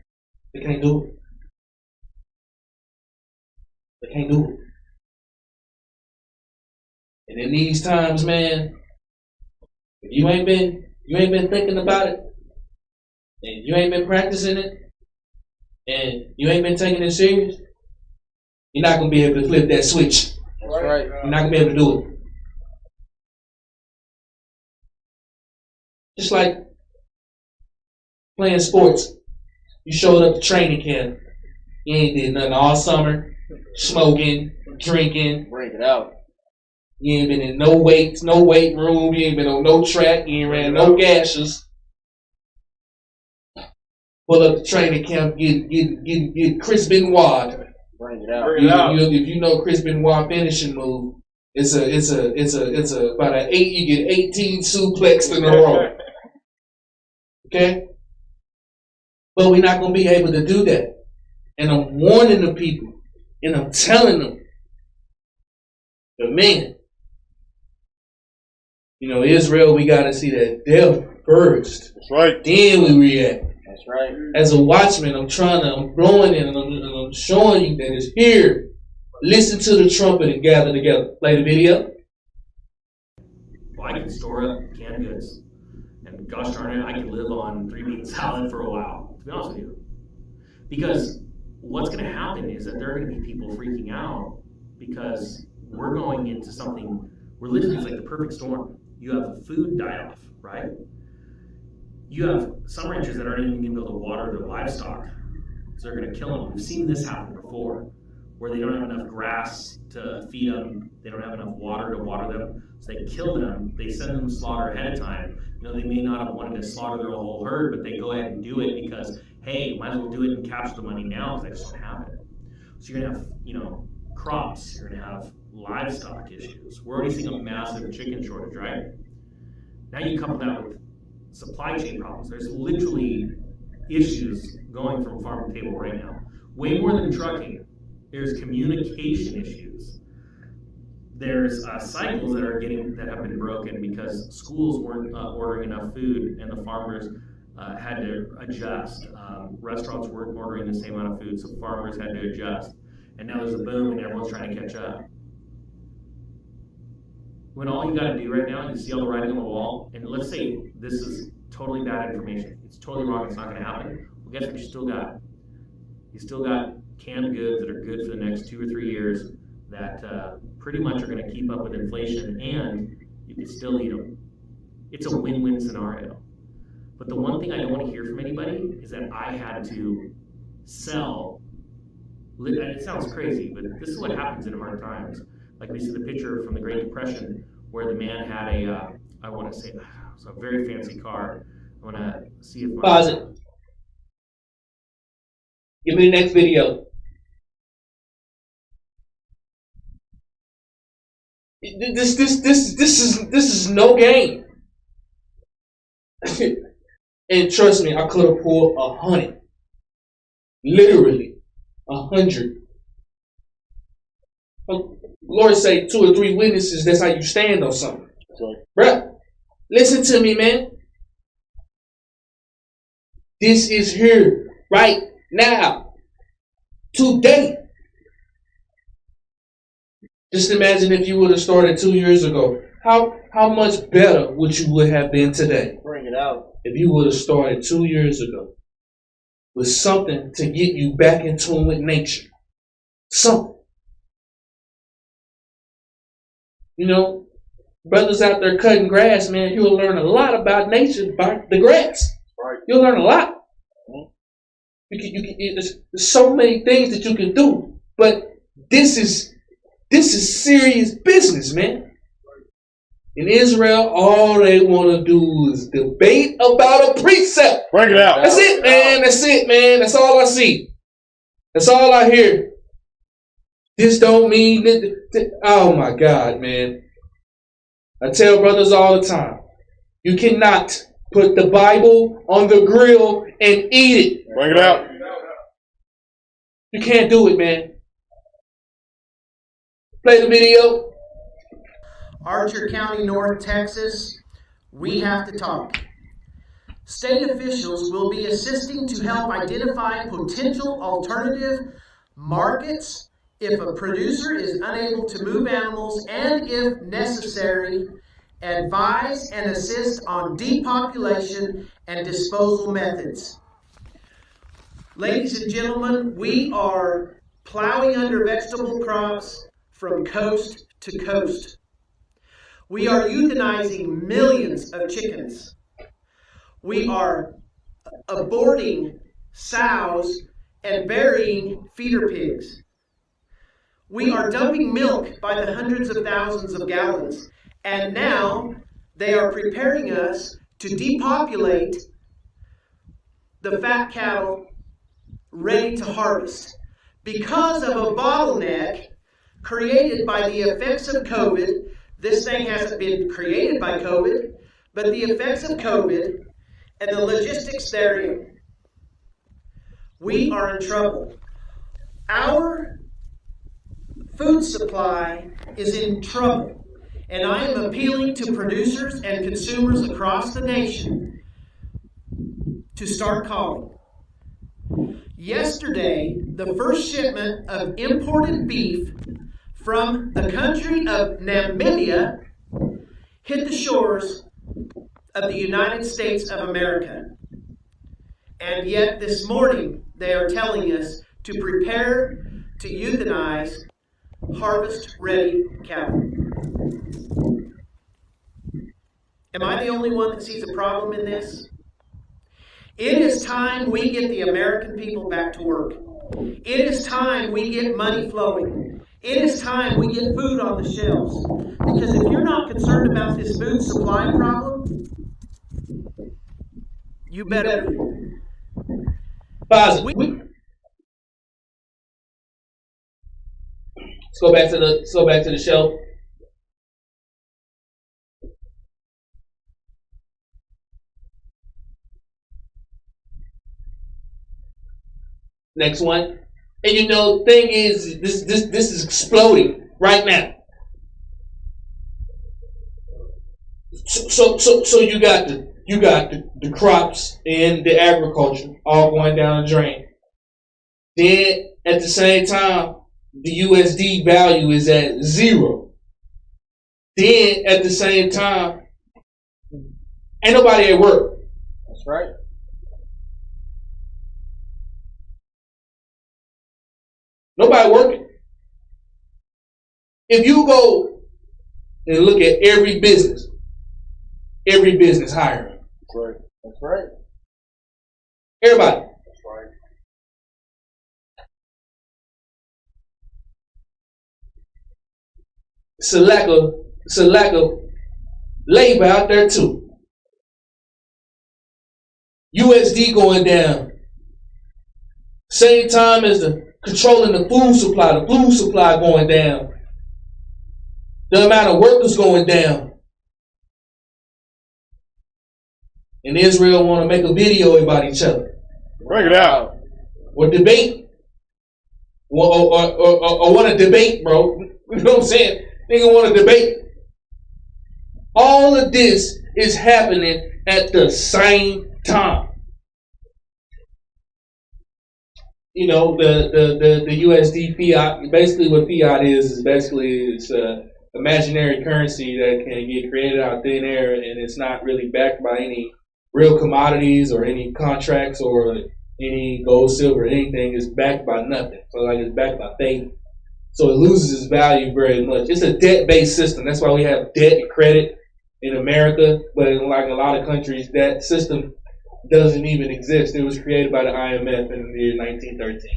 they can't do it. They can't do it. And in these times, man, if you ain't been thinking about it, and you ain't been practicing it, and you ain't been taking it serious, you're not gonna be able to flip that switch. That's right. You're not gonna be able to do it. Just like playing sports. You showed up to training camp. You ain't did nothing all summer. Smoking, drinking. Bring it out. You ain't been in no weight room. You ain't been on no track. You ain't ran no gashes. Pull up the training camp, get Chris Benoit. Bring it out. If you know Chris Benoit finishing move, it's about an 8. You get 18 suplexed in a row. Okay, but we're not gonna be able to do that. And I'm warning the people, and I'm telling them, the men, Israel, we gotta see that death first. That's right. Then we react. That's right. As a watchman, I'm blowing it, and I'm showing you that it's here. Listen to the trumpet and gather together. Play the video. Well, I can store up canned goods. And gosh darn it, I can live on 3-bean salad for a while, to be honest with you. Because what's going to happen is that there are going to be people freaking out because we're going into something, it's like the perfect storm. You have a food die-off, right? You have some ranchers that aren't even going to be able to water their livestock, so they're going to kill them. We've seen this happen before, where they don't have enough grass to feed them, they don't have enough water to water them, so they kill them, they send them to slaughter ahead of time. They may not have wanted to slaughter their whole herd, but they go ahead and do it because, hey, might as well do it and capture the money now because I just don't have it. So you're going to have, crops, you're going to have livestock issues. We're already seeing a massive chicken shortage, right? Now you couple that with supply chain problems. There's literally issues going from farm to table right now. Way more than trucking. There's communication issues. There's cycles that have been broken because schools weren't ordering enough food and the farmers had to adjust. Restaurants weren't ordering the same amount of food, so farmers had to adjust. And now there's a boom and everyone's trying to catch up. When all you got to do right now, you see all the writing on the wall, and let's say this is totally bad information. It's totally wrong. It's not going to happen. Well, guess what you still got? You still got canned goods that are good for the next 2 or 3 years that pretty much are going to keep up with inflation, and you can still eat them. It's a win-win scenario. But the one thing I don't want to hear from anybody is that I had to sell. And it sounds crazy, but this is what happens in hard times. Like we see the picture from the Great Depression where the man had I want to say, it's a very fancy car. I want to see if Pause it. Give me the next video. This is no game. And trust me, I could have pulled 100. Literally 100. Lord say 2 or 3 witnesses, that's how you stand on something. Right. Bruh, listen to me, man. This is here, right now, today. Just imagine if you would have started 2 years ago. How much better would you have been today? Bring it out. If you would have started 2 years ago with something to get you back in tune with nature. Something. You know, brothers out there cutting grass, man, you'll learn a lot about nature by the grass. Right. You'll learn a lot. There's so many things that you can do, but this is serious business, man. In Israel, all they want to do is debate about a precept. Bring it out. That's it, man. That's it, man. That's all I see. That's all I hear. This don't mean that. Oh my God, man. I tell brothers all the time, you cannot put the Bible on the grill and eat it. Bring it out. You can't do it, man. Play the video. Archer County, North Texas, we have to talk. State officials will be assisting to help identify potential alternative markets if a producer is unable to move animals, and if necessary, advise and assist on depopulation and disposal methods. Ladies and gentlemen, we are plowing under vegetable crops from coast to coast. We are euthanizing millions of chickens. We are aborting sows and burying feeder pigs. We are dumping milk by the hundreds of thousands of gallons. And now they are preparing us to depopulate the fat cattle ready to harvest because of a bottleneck created by the effects of COVID. This thing hasn't been created by COVID, but the effects of COVID and the logistics therein. We are in trouble. Our food supply is in trouble, and I am appealing to producers and consumers across the nation to start calling. Yesterday, the first shipment of imported beef from the country of Namibia hit the shores of the United States of America. And yet this morning they are telling us to prepare to euthanize harvest-ready cattle. Am I the only one that sees a problem in this? It is time we get the American people back to work. It is time we get money flowing. It is time we get food on the shelves. Because if you're not concerned about this food supply problem, you better be. Pause it. Let's go back to the show. Next one. And you know, the thing is, this is exploding right now. So you got the crops and the agriculture all going down the drain. Then at the same time, the USD value is at 0. Then at the same time, ain't nobody at work. That's right. Nobody working. If you go and look at every business hiring. That's right. That's right. Everybody. That's right. It's a lack of labor out there too. USD going down. Same time as the controlling the food supply going down. The amount of workers going down. And Israel want to make a video about each other. Bring it out. Or debate. Or want to debate, bro. You know what I'm saying? They gonna want to debate. All of this is happening at the same time. You know, the USD fiat, basically what fiat is basically it's a imaginary currency that can get created out of thin air, and it's not really backed by any real commodities or any contracts or any gold, silver, anything. It's backed by nothing. So like it's backed by faith. So it loses its value very much. It's a debt-based system. That's why we have debt and credit in America, but in like a lot of countries, that system doesn't even exist. It was created by the IMF in the year 1913.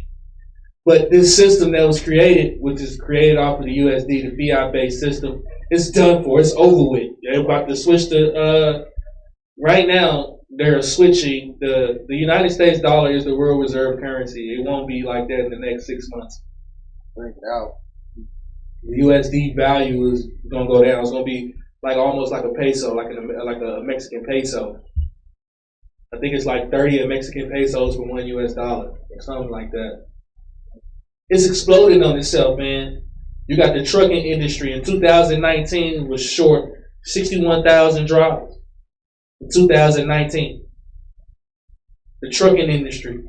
But this system that was created, which is created off of the USD, the fiat-based system, it's done for. It's over with. They're about to switch to, right now, they're switching. The United States dollar is the world reserve currency. It won't be like that in the next 6 months. Bring it out. The USD value is going to go down. It's going to be like almost like a peso, like a Mexican peso. I think it's like 30 Mexican pesos for $1 US or something like that. It's exploding on itself, man. You got the trucking industry in 2019 was short 61,000 drivers. In 2019, the trucking industry.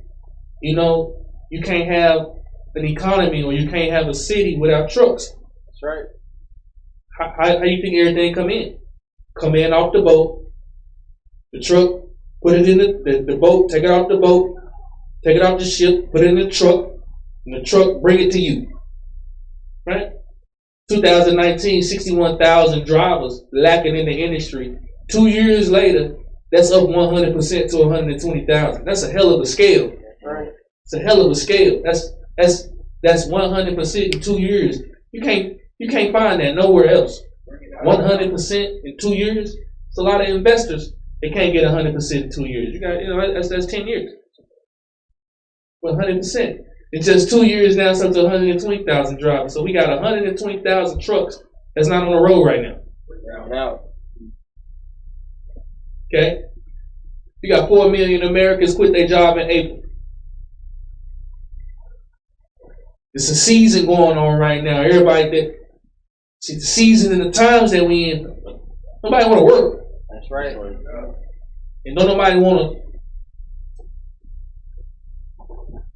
You know, you can't have an economy or you can't have a city without trucks. That's right. How you think everything come in? Come in off the boat, the truck, put it in the boat, take it off the boat, take it off the ship, put it in the truck, and the truck bring it to you. Right? 2019, 61,000 drivers lacking in the industry. 2 years later, that's up 100% to 120,000. That's a hell of a scale. Right. It's a hell of a scale. That's 100% in 2 years. You can't find that nowhere else. 100% in 2 years. It's a lot of investors. They can't get 100% in 2 years. You got, that's 10 years. 100%. In just 2 years now, it's up to 120,000 drivers. So we got 120,000 trucks that's not on the road right now. Bring it out. Okay? You got 4 million Americans quit their job in April. It's a season going on right now. Everybody see the season and the times that we in. Nobody want to work. That's right. And nobody want to.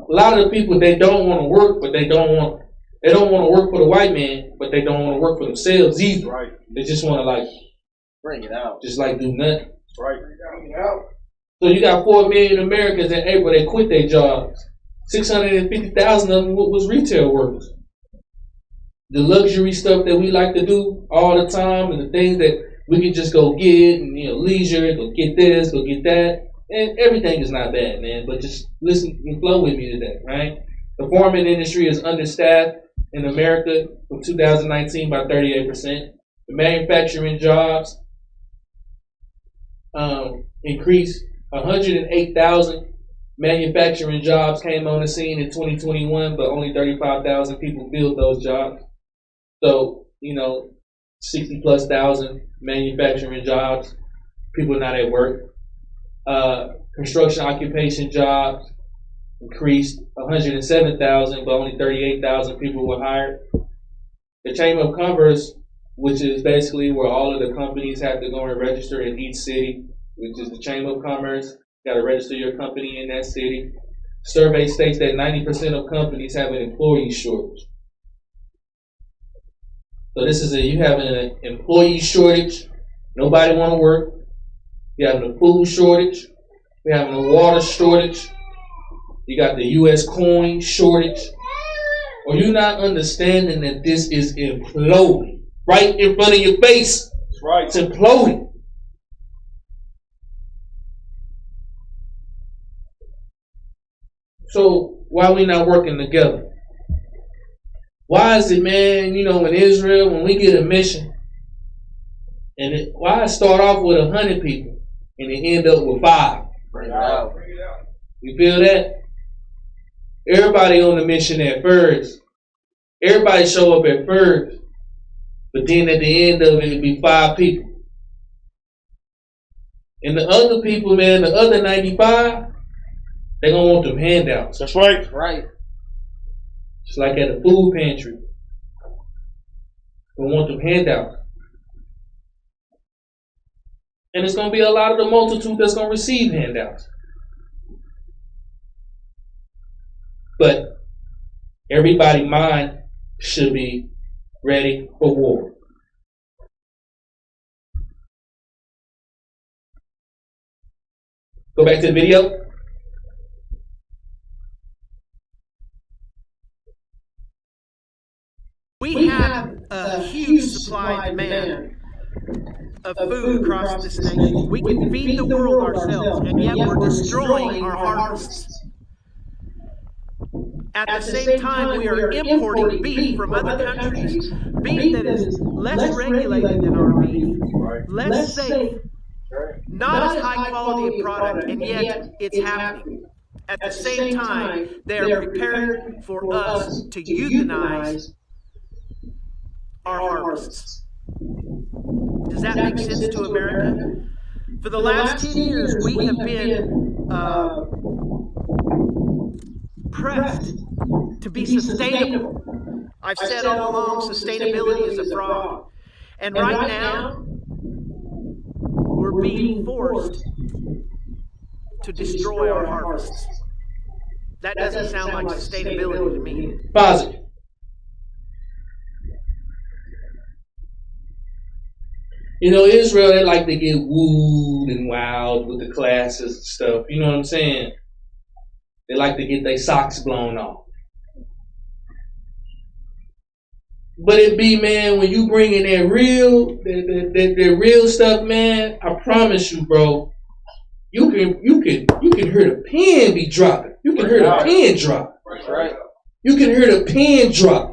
A lot of the people, they don't want to work, but they don't want to work for the white man, but they don't want to work for themselves either. Right. They just want to like Bring it out. just like do nothing. That's right. Bring it out. So you got 4 million Americans in April, they quit their jobs. 650,000 of them was retail workers. The luxury stuff that we like to do all the time, and the things that we can just go get, and leisure, go get this, go get that, and everything is not bad, man. But just listen and flow with me today, right? The farming industry is understaffed in America from 2019 by 38%. The manufacturing jobs increased. 108,000 manufacturing jobs came on the scene in 2021, but only 35,000 people filled those jobs. So, 60 plus thousand manufacturing jobs, people not at work. Construction occupation jobs increased 107,000, but only 38,000 people were hired. The Chamber of Commerce, which is basically where all of the companies have to go and register in each city, which is the Chamber of Commerce. You got to register your company in that city. Survey states that 90% of companies have an employee shortage. So you have an employee shortage. Nobody want to work. You're having a food shortage. You're having a water shortage. You got the U.S. coin shortage. Are you not understanding that this is imploding right in front of your face? That's right. It's imploding. So why are we not working together? Why is it, man, in Israel, when we get a mission, why start off with 100 people and it end up with 5? Bring it out. You feel that? Everybody on the mission at first. Everybody show up at first. But then at the end of it, it'll be 5 people. And the other people, man, the other 95, they're going to want them handouts. That's right. Right. Just like at a food pantry. Gonna want them handouts. And it's gonna be a lot of the multitude that's gonna receive handouts. But everybody's mind should be ready for war. Go back to the video. We have a huge supply and demand of food across this nation. We can feed the world ourselves, and yet we're destroying our harvests. At the same time, we are importing beef from other countries, beef that is less regulated than our beef, less safe, not as high quality a product, and yet it's happening. At the same time, they are preparing for us to euthanize our harvests. Does that make sense to America? For the last 10 years, we have been pressed to be sustainable. I've said all along, sustainability is a fraud. And right now, we're being forced to destroy our harvests. That doesn't sound like sustainability to me. Positive. You know, Israel, they like to get wooed and wild with the classes and stuff. You know what I'm saying? They like to get their socks blown off. But it be, man, when you bring in that real stuff, man, I promise you, bro, you can hear the pen be dropping. You can hear the pen drop. That's right. You can hear the pen drop.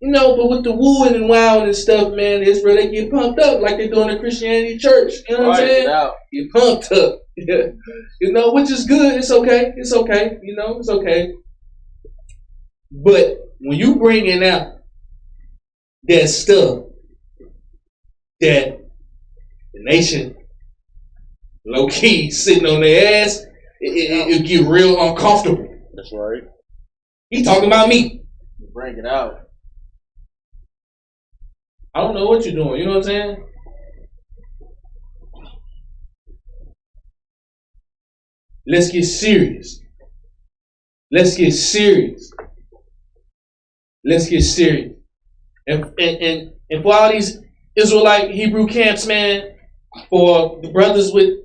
You know, but with the wooing and wowing and stuff, man, Israel, they get pumped up like they do in the Christianity church. You know what I'm saying? Get pumped up. You know, which is good. It's okay. It's okay. You know, it's okay. But when you bringing out that stuff that the nation low-key sitting on their ass, it get real uncomfortable. That's right. He talking about me. Bring it out. I don't know what you're doing. You know what I'm saying? Let's get serious. Let's get serious. Let's get serious. And for all these Israelite Hebrew camps, man, for the brothers with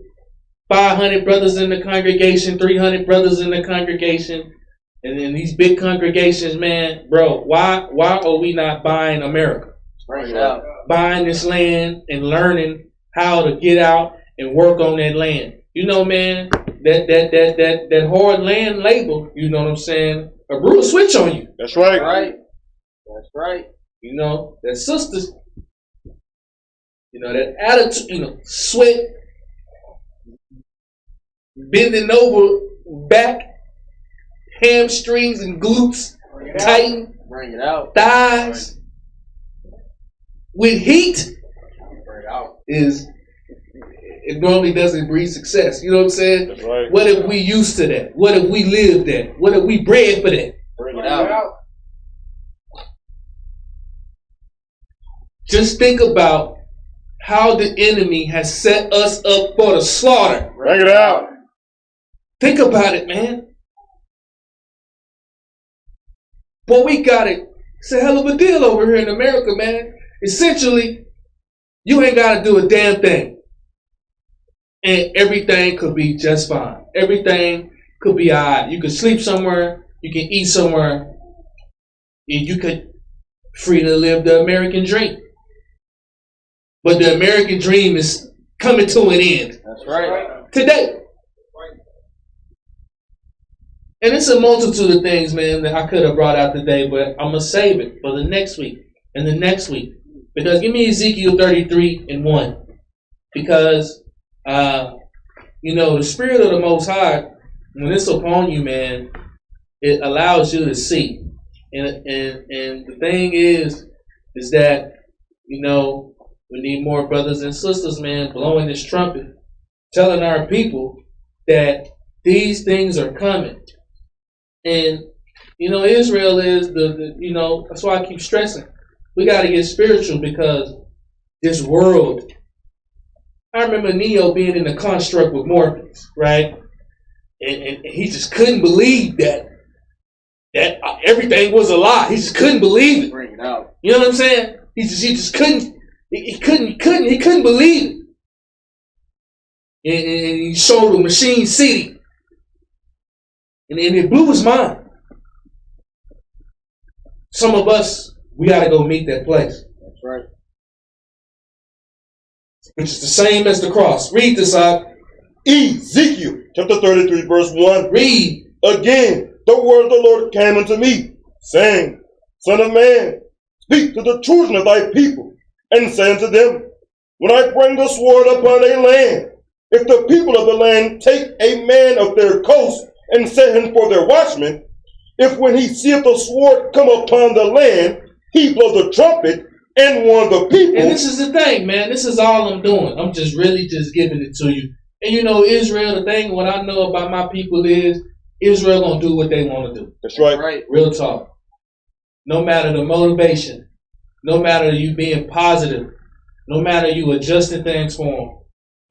500 brothers in the congregation, 300 brothers in the congregation, and then these big congregations, man, bro, why are we not buying America? Bring it out. Buying this land and learning how to get out and work on that land. You know, man, that hard land label, you know what I'm saying? A brutal switch on you. That's right. That's right. You know, that sisters, you know, that attitude, you know, sweat, bending over back, hamstrings and glutes, tighten, Bring it out. thighs, with heat, Bring it out. it normally doesn't breed success. You know what I'm saying? That's right. What if we used to that? What if we lived that? What if we bred for that? Bring it out. Just think about how the enemy has set us up for the slaughter. Bring it out. Think about it, man. Boy, we got it. It's a hell of a deal over here in America, man. Essentially, you ain't got to do a damn thing. And everything could be just fine. Everything could be all right. You could sleep somewhere. You can eat somewhere. And you could free to live the American dream. But the American dream is coming to an end. That's right. Today. And it's a multitude of things, man, that I could have brought out today, but I'm going to save it for the next week and the next week. Because give me Ezekiel 33:1. Because, you know, the Spirit of the Most High, when it's upon you, man, it allows you to see. And the thing is that, you know, we need more brothers and sisters, man, blowing this trumpet, telling our people that these things are coming. And, you know, Israel is the you know, that's why I keep stressing. We got to get spiritual because this world. I remember Neo being in the construct with Morpheus, right? And he just couldn't believe that everything was a lie. He just couldn't believe it. Bring it out. You know what I'm saying? He just couldn't. He couldn't believe it. And he showed him Machine City, and it blew his mind. Some of us, we got to go meet that place. That's right. Which is the same as the cross. Read this out. Ezekiel chapter 33 verse 1. Read. Again, the word of the Lord came unto me, saying, Son of man, speak to the children of thy people, and say unto them, when I bring the sword upon a land, if the people of the land take a man of their coast and set him for their watchman, if when he seeth the sword come upon the land, he blow the trumpet and warn the people. And this is the thing, man. This is all I'm doing. I'm just really just giving it to you. And you know, Israel, the thing, what I know about my people is Israel gonna do what they want to do. That's right. Right. Real talk. No matter the motivation, no matter you being positive, no matter you adjusting things for them,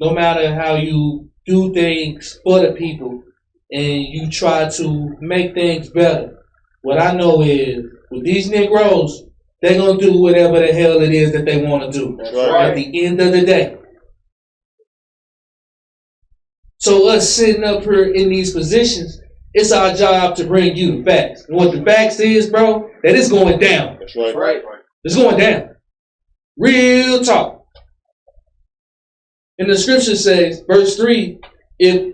no matter how you do things for the people and you try to make things better. What I know is with these Negroes, they're going to do whatever the hell it is that they want to do. That's right. At the end of the day. So us sitting up here in these positions, it's our job to bring you the facts. And what the facts is, bro, that it's going down. That's right. Right. It's going down. Real talk. And the scripture says, verse 3, if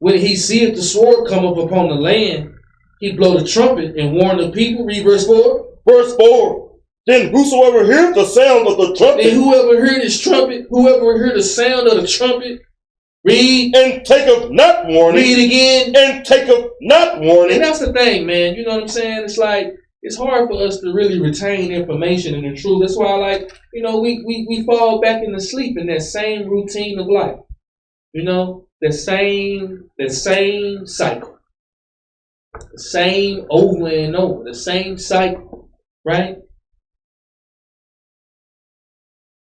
when he seeth the sword come up upon the land, he blow the trumpet and warn the people. Read verse 4. Verse 4. Then whosoever hears the sound of the trumpet, And whoever heard his trumpet, whoever heard the sound of the trumpet, read. and taketh not warning, Read again. and taketh not warning. And that's the thing, man. You know what I'm saying? It's like, it's hard for us to really retain information and the truth. That's why, like, you know, we fall back into sleep in that same routine of life. You know, the same cycle. The same over and over. The same cycle. Right?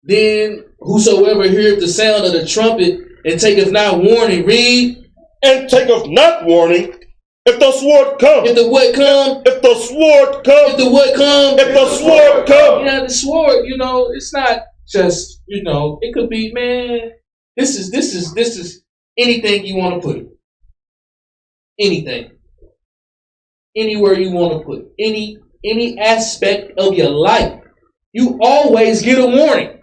Then whosoever heareth the sound of the trumpet and taketh not warning, read. And taketh not warning, if the sword come. If the what come? If the sword come. If the what come? If the sword come. Yeah, the sword, you know, it's not just, you know, it could be, man, this is anything you want to put it. Anything. Anywhere you want to put it. Any aspect of your life. You always get a warning.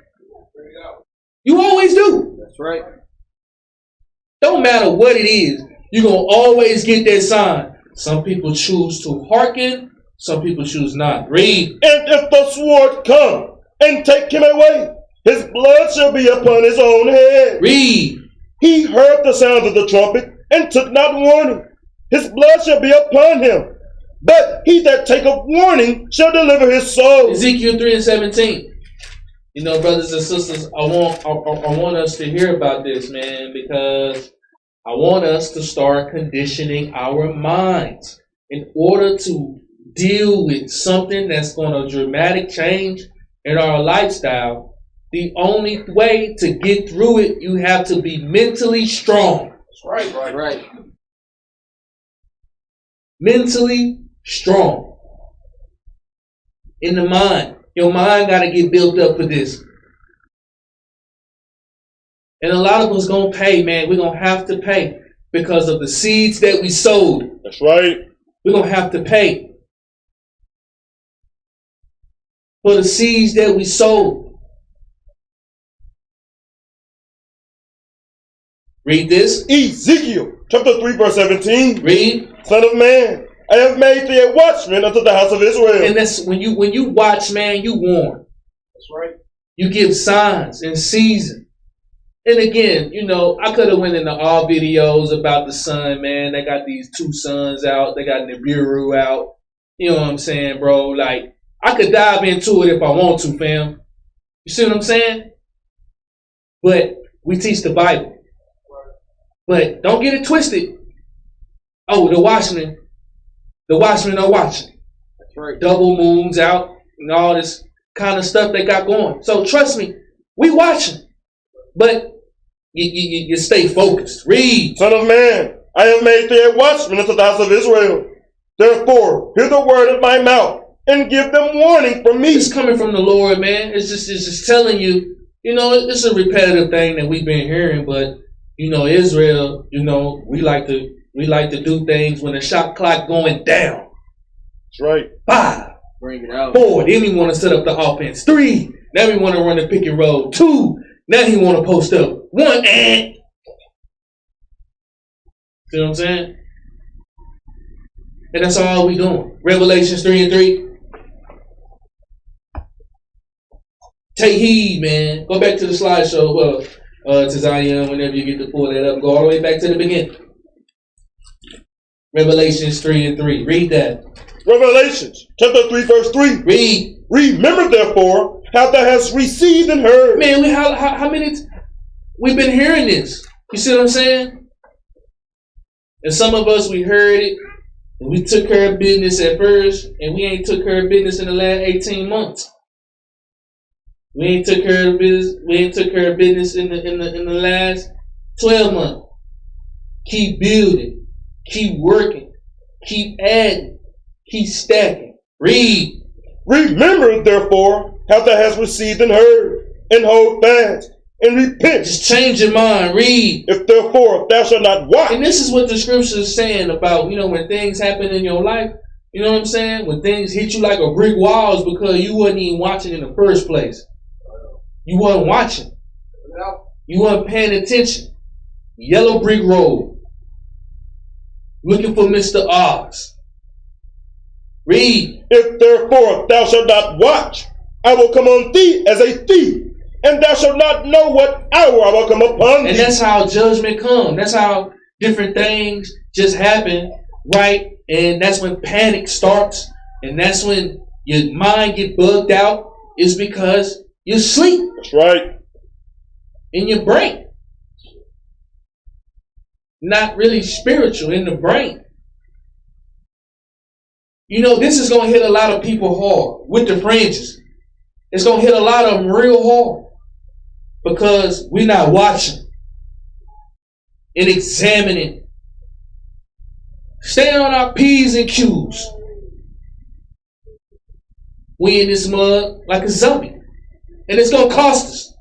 You always do. That's right. Don't matter what it is, you're going to always get that sign. Some people choose to hearken, some people choose not. Read. And if the sword come and take him away, his blood shall be upon his own head. Read. He heard the sound of the trumpet and took not warning. His blood shall be upon him. But he that taketh warning shall deliver his soul. Ezekiel 3:17. You know, brothers and sisters, I want us to hear about this, man, because I want us to start conditioning our minds in order to deal with something that's going to dramatic change in our lifestyle. The only way to get through it, you have to be mentally strong. That's right. Right. Mentally strong. In the mind. Your mind got to get built up for this. And a lot of us going to pay, man. We're going to have to pay because of the seeds that we sowed. That's right. We're going to have to pay for the seeds that we sowed. Read this. Ezekiel chapter 3 verse 17. Read. Son of man, I have made thee a watchman unto the house of Israel. And that's when you watch, man, you warn. That's right. You give signs in season. And again, you know, I could have went into all videos about the sun, man. They got these two suns out. They got Nibiru out. You know what I'm saying, bro? Like, I could dive into it if I want to, fam. You see what I'm saying? But we teach the Bible. But don't get it twisted. Oh, the watchmen are watching. That's right. Double moons out and all this kind of stuff they got going. So trust me, we watching, but you stay focused. Read. Son of man, I have made thee a watchman unto the house of Israel. Therefore, hear the word of my mouth and give them warning from me. It's coming from the Lord, man. It's just telling you. It's a repetitive thing that we've been hearing, but Israel. We like to do things when the shot clock going down. That's right. 5, Bring it out. 4. Then we want to set up the offense. 3. Now we want to run the pick and roll. 2. Now he want to post up. 1. See what I'm saying? And that's all we doing. Revelations 3:3. Take heed, man. Go back to the slideshow. To Zion, whenever you get to pull that up. Go all the way back to the beginning. Revelations 3:3. Read that. Revelations chapter 3 verse 3. Read. Remember therefore how thou hast received and heard. Man, how many we've been hearing this? You see what I'm saying? And some of us, we heard it, and we took care of business at first, and we ain't took care of business in the last 18 months. We ain't took care of business. We ain't took care of business in the last 12 months. Keep building, keep working, keep adding, keep stacking. Read. Remember therefore how thou hast received and heard, and hold fast, and repent. Just change your mind. Read. If therefore thou shalt not watch. And this is what the scripture is saying about, when things happen in your life, you know what I'm saying? When things hit you like a brick wall, is because you wasn't even watching in the first place. You wasn't watching. You wasn't paying attention. Yellow brick road. Looking for Mr. Oz. Read. If therefore thou shalt not watch, I will come on thee as a thief, and thou shalt not know what hour I will come upon thee. And that's how judgment comes. That's how different things just happen, right? And that's when panic starts. And that's when your mind get bugged out. Is because you sleep. That's right. In your brain. Not really spiritual, in the brain. This is going to hit a lot of people hard with the fringes. It's going to hit a lot of them real hard because we're not watching and examining. Stay on our P's and Q's. We in this mud like a zombie. And it's going to cost us.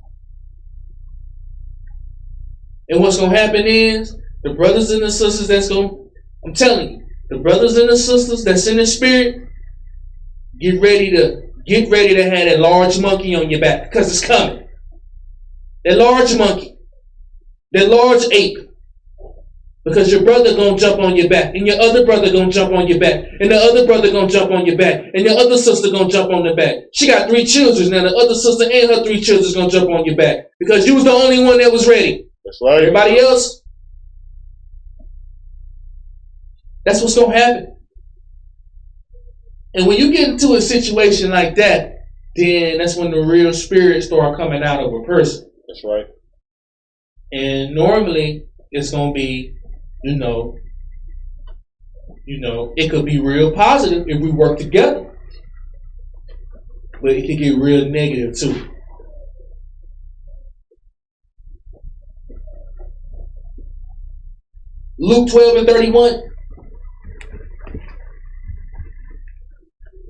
And what's going to happen is the brothers and the sisters I'm telling you, the brothers and the sisters that's in the spirit, get ready to have that large monkey on your back because it's coming. That large monkey, that large ape. Because your brother gonna jump on your back, and your other brother gonna jump on your back, and the other brother gonna jump on your back, and your other sister gonna jump on the back. She got 3 children now. The other sister and her 3 children gonna jump on your back because you was the only one that was ready. That's right. Everybody else, that's what's gonna happen. And when you get into a situation like that, then that's when the real spirits start coming out of a person. That's right. And normally it's gonna be, it could be real positive if we work together. But it could get real negative too. Luke 12:31.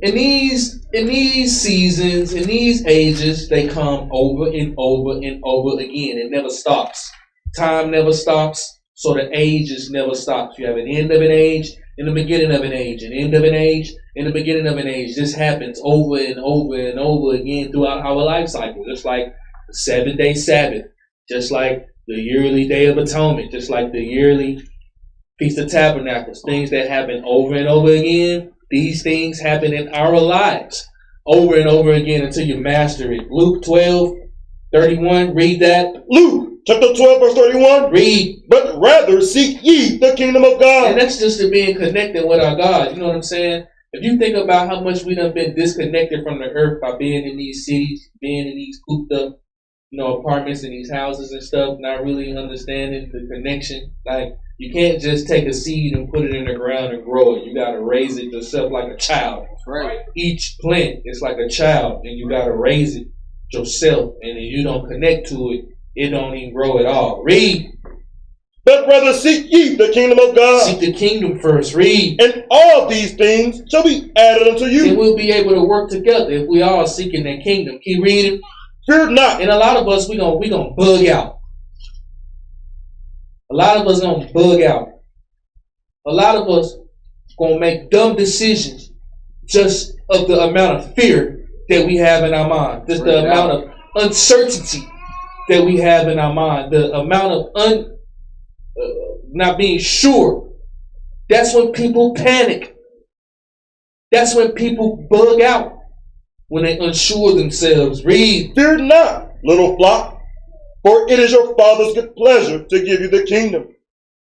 In these seasons, in these ages, they come over and over and over again. It never stops. Time never stops. So the ages never stops. You have an end of an age and the beginning of an age, an end of an age and the beginning of an age. This happens over and over and over again throughout our life cycle. Just like the 7-day Sabbath, just like the yearly Day of Atonement, just like the yearly Feast of Tabernacles. Things that happen over and over again. These things happen in our lives over and over again until you master it. Luke 12:31. Read that. Luke chapter 12 verse 31. Read. But rather seek ye the kingdom of God. And that's just to being connected with our God. You know what I'm saying? If you think about how much we done been disconnected from the earth by being in these cities, being in these cooped up, apartments and these houses and stuff, not really understanding the connection. Like, you can't just take a seed and put it in the ground and grow it. You got to raise it yourself like a child. Right. Each plant is like a child, and you gotta raise it yourself. And if you don't connect to it, it don't even grow at all. Read. But rather seek ye the kingdom of God. Seek the kingdom first. Read. And all these things shall be added unto you. And we'll be able to work together if we all seeking that kingdom. Keep reading. Fear not. And a lot of us, we gonna bug out. A lot of us gonna bug out. A lot of us gonna make dumb decisions just of the amount of fear that we have in our mind. Just the amount of uncertainty that we have in our mind. The amount of not being sure. That's when people panic. That's when people bug out. When they unsure themselves. Read. Fear not, little flock, for it is your Father's good pleasure to give you the kingdom.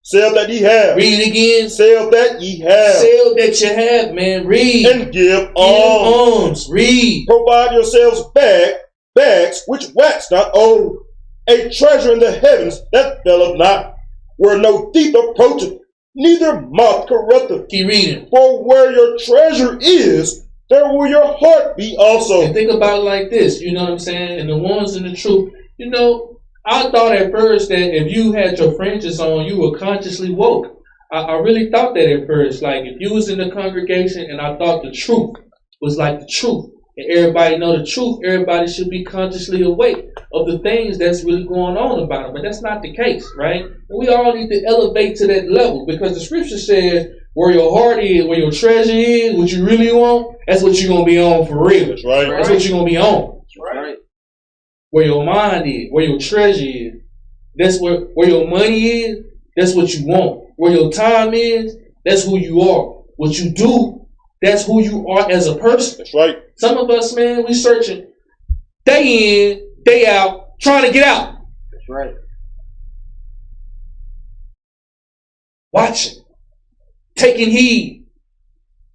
Sell that ye have. Read again. Sell that ye have. Sell that you have, man. Read. And give alms. Read. Provide yourselves bags which wax not old, a treasure in the heavens that faileth not, where no thief approacheth, neither moth corrupteth. Keep reading. For where your treasure is, there will your heart be also. And think about it like this, you know what I'm saying? And the ones in the truth, you know, I thought at first that if you had your fringes on, you were consciously woke. I really thought that at first. Like, if you was in the congregation and I thought the truth was like the truth, and everybody know the truth, everybody should be consciously awake of the things that's really going on about it. But that's not the case, right? And we all need to elevate to that level, because the scripture says, where your heart is, where your treasure is, what you really want, that's what you're going to be on for real. That's right. That's what you're going to be on. That's right. Where your mind is, where your treasure is, that's where your money is, that's what you want. Where your time is, that's who you are. What you do, that's who you are as a person. That's right. Some of us, man, we searching day in, day out, trying to get out. That's right. Watching. Taking heed.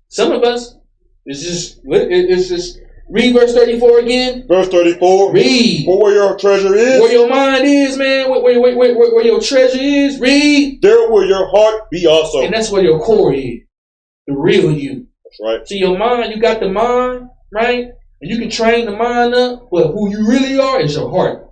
Some of us, it's just read verse 34 again. Verse 34. Read. For where your treasure is, Where your mind is, man, where your treasure is, read. there will your heart be also. And that's where your core is. The real you. That's right. See, your mind, you got the mind, right? And you can train the mind up, but who you really are is your heart.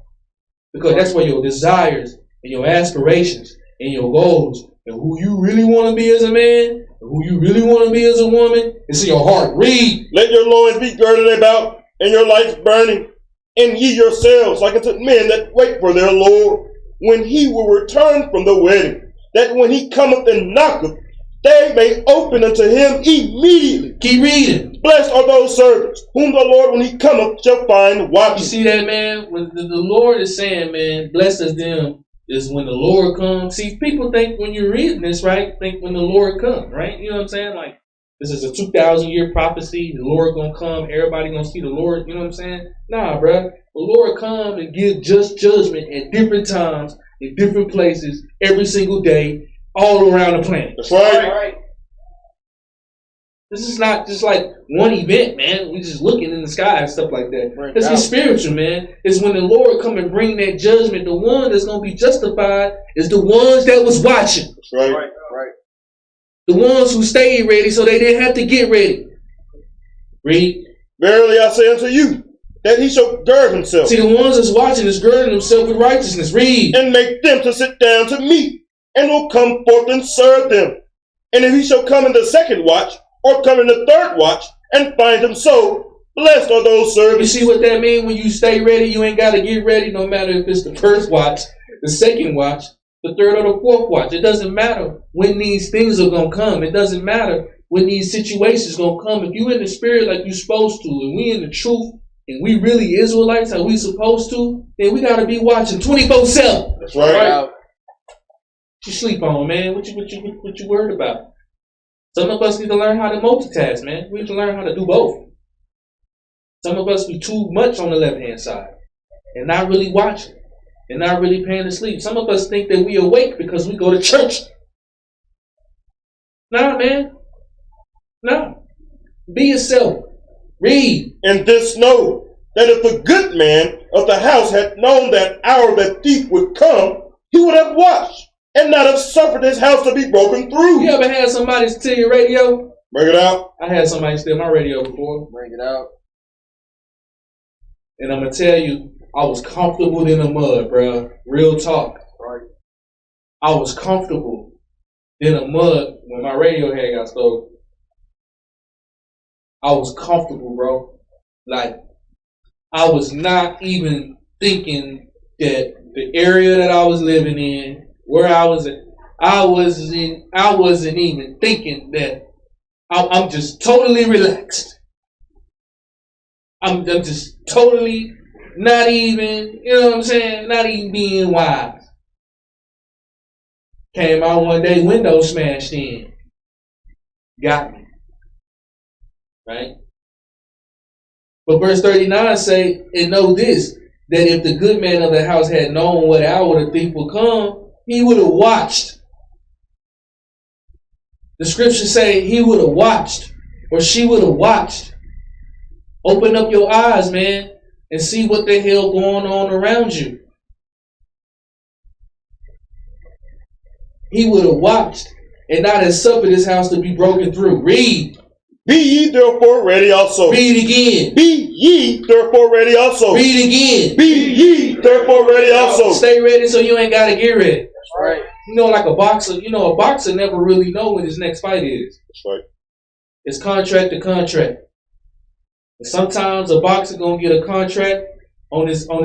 Because that's where your desires and your aspirations and your goals and who you really want to be as a man and who you really want to be as a woman is in your heart. Read. Let your loins be girded about and your lights burning, and ye yourselves like unto men that wait for their Lord, when he will return from the wedding, that when he cometh and knocketh, they may open unto him immediately. Keep reading. Blessed are those servants whom the Lord, when he cometh, shall find watching. You see that, man? When the Lord is saying, man, blessed is them, is when the Lord comes. See, people think when you're reading this, right, think when the Lord comes, right? You know what I'm saying? Like, this is a 2,000-year prophecy. The Lord gonna come. Everybody gonna see the Lord. You know what I'm saying? Nah, bruh. The Lord come and give just judgment at different times, in different places, every single day, all around the planet. That's right. Right. This is not just like one event, man. We just looking in the sky and stuff like that. Right. It's spiritual, man. It's when the Lord come and bring that judgment. The one that's going to be justified is the ones that was watching. That's right. Right. Right. The ones who stayed ready so they didn't have to get ready. Read. Verily I say unto you, that he shall gird himself, See, the ones that's watching is girding themselves with righteousness. Read. and make them to sit down to meat, and will come forth and serve them. And if he shall come in the second watch, or come in the third watch, and find them so, blessed are those You servants. see what that means? When you stay ready, you ain't got to get ready, no matter if it's the first watch, the second watch, the third or the fourth watch. It doesn't matter when these things are going to come. It doesn't matter when these situations going to come. If you in the spirit like you supposed to, and we in the truth, and we really Israelites how we supposed to, then we got to be watching 24/7. That's right. What you sleep on, man? What you worried about? Some of us need to learn how to multitask, man. We need to learn how to do both. Some of us be too much on the left-hand side and not really watching and not really paying asleep. Some of us think that we awake because we go to church. Nah, man. Nah. Be yourself. Read. And this know, that if the good man of the house had known that hour that thief would come, he would have watched, and not have suffered his house to be broken through. You ever had somebody tell your radio, Bring it out. I had somebody steal my radio before. Bring it out. And I'm going to tell you, I was comfortable in the mud, bro. Real talk. Right. I was comfortable in the mud when my radio had got stolen. I was comfortable, bro. Like, I was not even thinking that the area that I was living in, where I was at, I wasn't even thinking that. I'm just totally relaxed. I'm just totally not even, you know what I'm saying? Not even being wise. Came out one day, window smashed in. Got me. Right? But verse 39 say, and know this, that if the good man of the house had known what hour the thief would come, he would have watched. The scriptures say he would have watched, or she would have watched. Open up your eyes, man, and see what the hell going on around you. He would have watched, and not have suffered his house to be broken through. Read. Be ye therefore ready also. Read again. Be ye therefore ready also. Read again. Be ye therefore ready also. Stay ready so you ain't got to get ready. That's right. You know, like a boxer, a boxer never really know when his next fight is. That's right. It's contract to contract. And sometimes a boxer gonna get a contract on this, and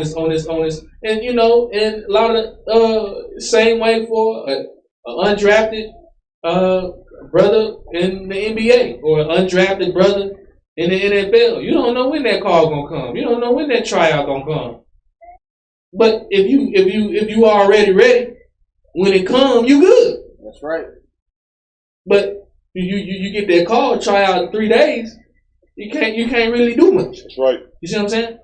and a lot of same way for an undrafted brother in the NBA or an undrafted brother in the NFL. You don't know when that call gonna come. You don't know when that tryout gonna come. But if you are already ready, when it comes, you good. That's right. But you get that call, try out in 3 days, you can't really do much. That's right. You see what I'm saying?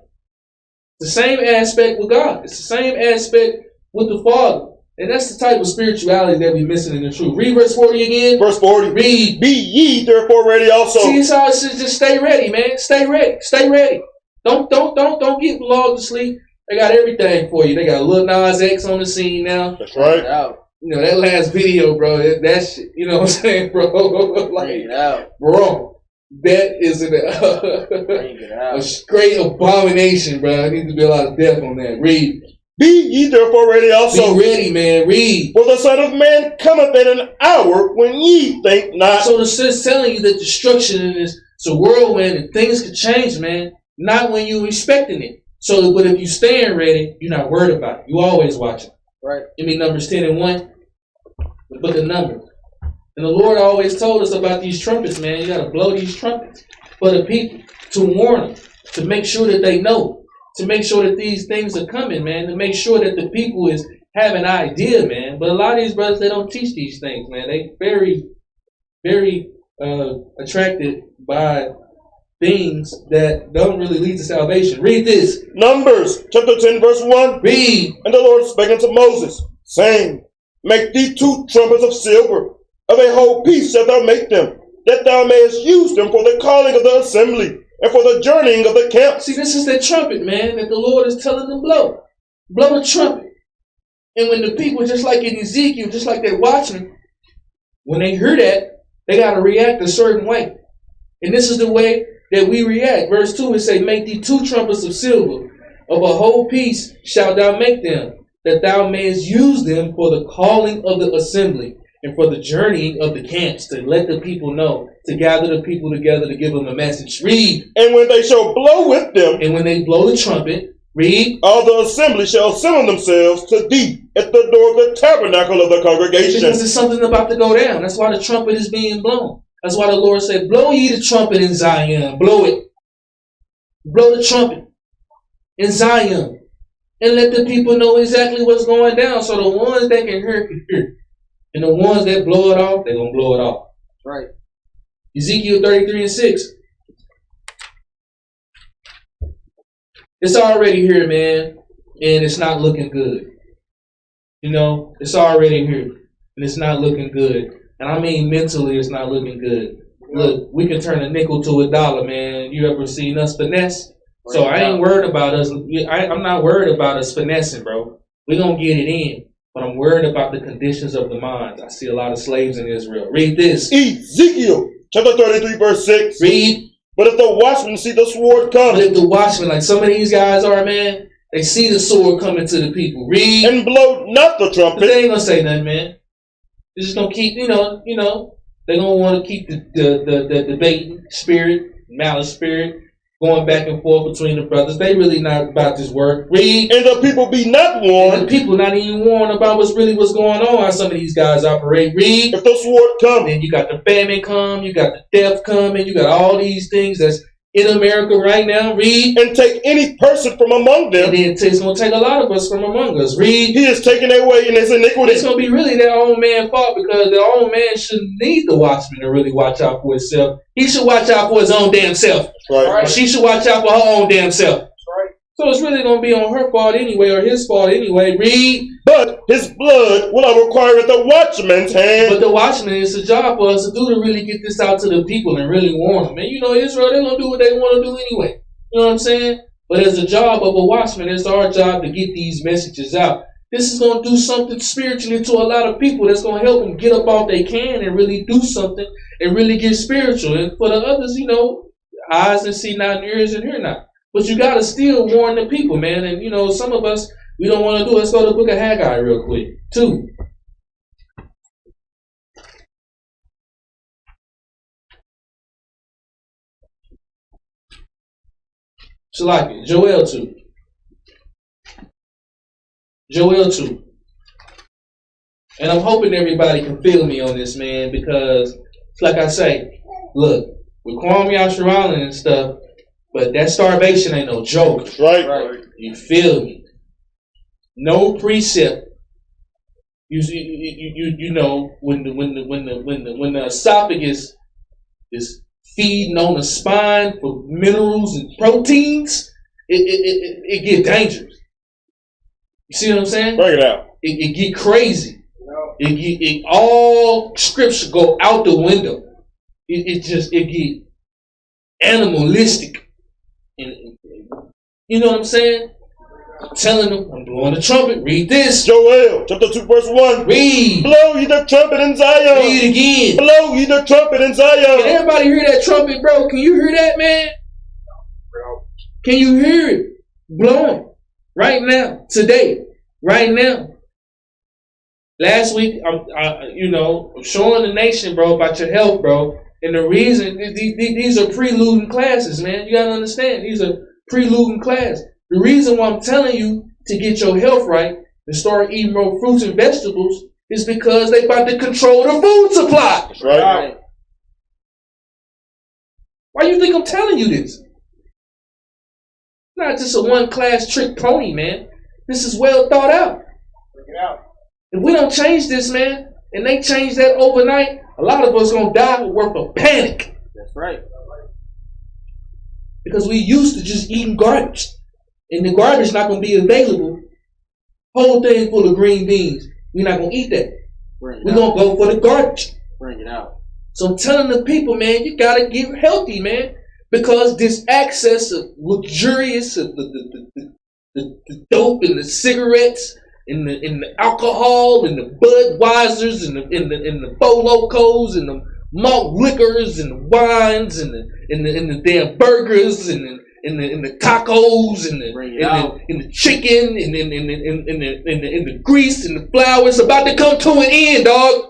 It's the same aspect with God. It's the same aspect with the Father. And that's the type of spirituality that we're missing in the truth. Read verse 40 again. Verse 40. Read. Be ye therefore ready also. See, it's how it says, just stay ready, man. Stay ready. Stay ready. Don't get lulled to sleep. They got everything for you. They got Lil Nas X on the scene now. That's right. That last video, bro, that shit, you know what I'm saying, bro? Like, bro, that is a straight abomination, bro. I need to be a lot of death on that. Read. Be ye therefore ready also. Be ready, man. Read. For the Son of Man cometh at an hour when ye think not. So the sense telling you that destruction is a whirlwind and things could change, man. Not when you're expecting it. So, but if you staying ready, you're not worried about it. You always watching. Right. Give me Numbers 10 and 1. The book of Numbers. And the Lord always told us about these trumpets, man. You got to blow these trumpets for the people, to warn them, to make sure that they know, to make sure that these things are coming, man, to make sure that the people have an idea, man. But a lot of these brothers, they don't teach these things, man. They very, very attracted by things that don't really lead to salvation. Read this. Numbers chapter 10 verse 1. Read. And the Lord spake unto Moses, saying, Make thee 2 trumpets of silver, of a whole piece shalt thou make them, that thou mayest use them for the calling of the assembly, and for the journeying of the camp. See, this is the trumpet, man, that the Lord is telling them blow. Blow the trumpet. And when the people, just like in Ezekiel, just like that watchman, when they hear that, they got to react a certain way. And this is the way that we react. Verse 2, it say, Make thee 2 trumpets of silver, of a whole piece shalt thou make them, that thou mayest use them for the calling of the assembly, and for the journeying of the camps, to let the people know, to gather the people together to give them a message. Read. And when they shall blow with them, and when they blow the trumpet, read. All the assembly shall assemble themselves to thee at the door of the tabernacle of the congregation. Because there's something about to go down. That's why the trumpet is being blown. That's why the Lord said, blow ye the trumpet in Zion. Blow it. Blow the trumpet in Zion. And let the people know exactly what's going down. So the ones that can hear, can hear. And the ones that blow it off, they're going to blow it off. Right. Ezekiel 33 and 6. It's already here, man. And it's not looking good. It's already here. And it's not looking good. And I mean mentally, it's not looking good. Look, we can turn a nickel to $1, man. You ever seen us finesse? So I ain't worried about us. I'm not worried about us finessing, bro. We're going to get it in. But I'm worried about the conditions of the minds. I see a lot of slaves in Israel. Read this. Ezekiel Chapter 33, verse 6. Read. But if the watchman see the sword come, But if the watchmen, like some of these guys are, man, they see the sword coming to the people. Read. and blow not the trumpet, They ain't gonna say nothing, man. They're just gonna keep, they're gonna want to keep the debate spirit, malice spirit, going back and forth between the brothers. They really not about this work. Read. and the people be not And warned, the people not even warned about what's going on, how some of these guys operate. Read. if the sword come, And then you got the famine come, you got the death coming, you got all these things that's in America right now. Read. and take any person from among them, And then it's going to take a lot of us from among us. Read. he is taken away in his iniquity. It's going to be really their own man fault, because their own man shouldn't need the watchman to really watch out for himself. He should watch out for his own damn self. Right. And she should watch out for her own damn self. So it's really going to be on her fault anyway, or his fault anyway. Read. But his blood will I require at the watchman's hand. But the watchman, it's a job for us to do, to really get this out to the people and really warn them. And Israel, they're going to do what they want to do anyway. You know what I'm saying? But as a job of a watchman, it's our job to get these messages out. This is going to do something spiritually to a lot of people that's going to help them get up all they can and really do something and really get spiritual. And for the others, eyes and see not, and ears and hear not. But you got to still warn the people, man. And, some of us, we don't want to do it. Let's go to the book of Haggai real quick. 2. Shalaki, Joel 2. Joel 2. And I'm hoping everybody can feel me on this, man, because, like I say, look, with Kwame Yasharalin and stuff, but that starvation ain't no joke. Right. You feel me? No precept. When the esophagus is feeding on the spine for minerals and proteins, it get dangerous. You see what I'm saying? Bring it out. It get crazy. It all scripture go out the window. It get animalistic. You know what I'm saying? I'm telling them, I'm blowing the trumpet. Read this. Joel, chapter 2, verse 1. Read. Blow ye the trumpet in Zion. Read it again. Blow ye the trumpet in Zion. Can everybody hear that trumpet, bro? Can you hear that, man? Can you hear it blowing right now, today, right now? Last week, I'm showing the nation, bro, about your health, bro. And the reason, these are preluding classes, man. You got to understand, these are preluding classes. The reason why I'm telling you to get your health right and start eating more fruits and vegetables is because they about to control the food supply. Right. Why you think I'm telling you this? Not just a one-class trick pony, man. This is well thought out. If we don't change this, man, and they change that overnight, a lot of us gonna die with worth of panic. That's right. Because we used to just eating garbage. And the garbage not going to be available. Whole thing full of green beans. We're not going to eat that. We're going to go for the garbage. Bring it out. So I'm telling the people, man, you got to get healthy, man. Because this excess of luxurious, of the dope and the cigarettes and the alcohol and the Budweisers and the Bolocos and the malt liquors and the wines and the damn burgers and the tacos and the chicken and the grease and the flour. It's about to come to an end, dog.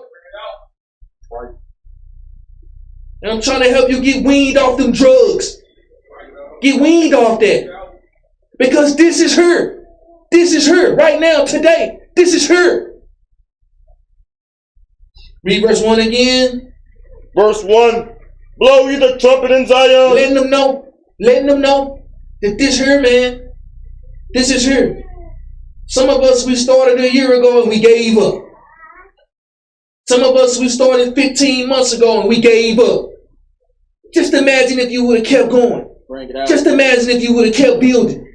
And I'm trying to help you get weaned off them drugs. Get weaned off that. Because this is her. This is her right now, today. This is her. Read verse 1 again. Verse 1. Blow ye the trumpet in Zion. Letting them know that this here, man, this is here. Some of us, we started a year ago and we gave up. Some of us, we started 15 months ago and we gave up. Just imagine if you would have kept going. Bring it out. Just imagine if you would have kept building.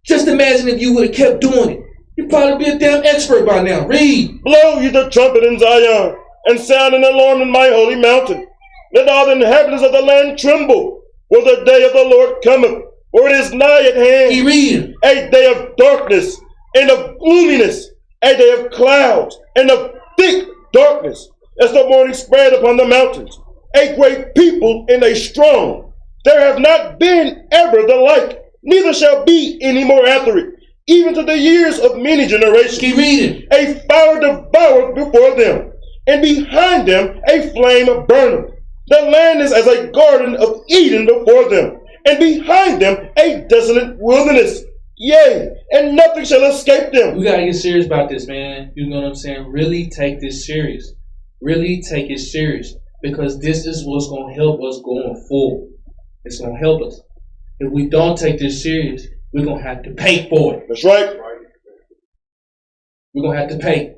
Just imagine if you would have kept doing it. You'd probably be a damn expert by now. Read. Blow ye the trumpet in Zion, and sound an alarm in my holy mountain. Let all the inhabitants of the land tremble, for the day of the Lord cometh, for it is nigh at hand. Keep reading. A day of darkness and of gloominess, a day of clouds and of thick darkness, as the morning spread upon the mountains. a great people and a strong. There have not been ever the like, neither shall be any more after it, even to the years of many generations. Keep reading. A fire devoureth before them, and behind them a flame burneth. The land is as a garden of Eden before them, and behind them a desolate wilderness. Yea, and nothing shall escape them. We gotta get serious about this, man. You know what I'm saying? Really take this serious. Really take it serious. Because this is what's gonna help us going forward. It's gonna help us. If we don't take this serious, we're gonna have to pay for it. That's right. We're gonna have to pay.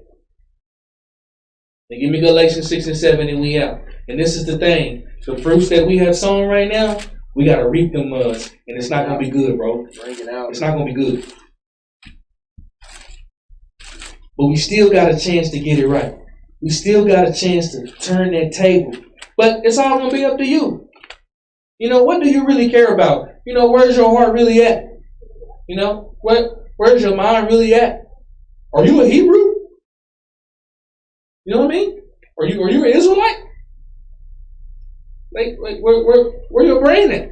Now give me Galatians 6 and 7 and we out. And this is the thing. The fruits that we have sown right now, we got to reap them and it's not going to be good, bro. It's not going to be good. But we still got a chance to get it right. We still got a chance to turn that table. But it's all going to be up to you. You know, what do you really care about? You know, where's your heart really at? You know, where's your mind really at? Are you a Hebrew? You know what I mean? Are you an Israelite? Like where your brain at?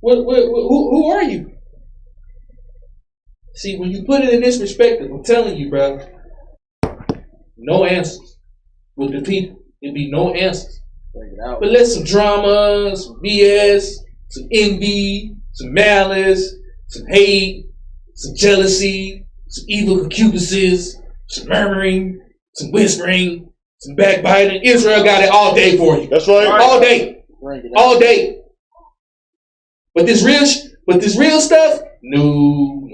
Who are you? See, when you put it in this perspective, I'm telling you, bro, no answers with the people. It'd be no answers. But let some drama, some BS, some envy, some malice, some hate, some jealousy, some evil concupiscences, some murmuring, some whispering, some backbiting. Israel got it all day for you. That's right. All day. All day. But this real stuff, no.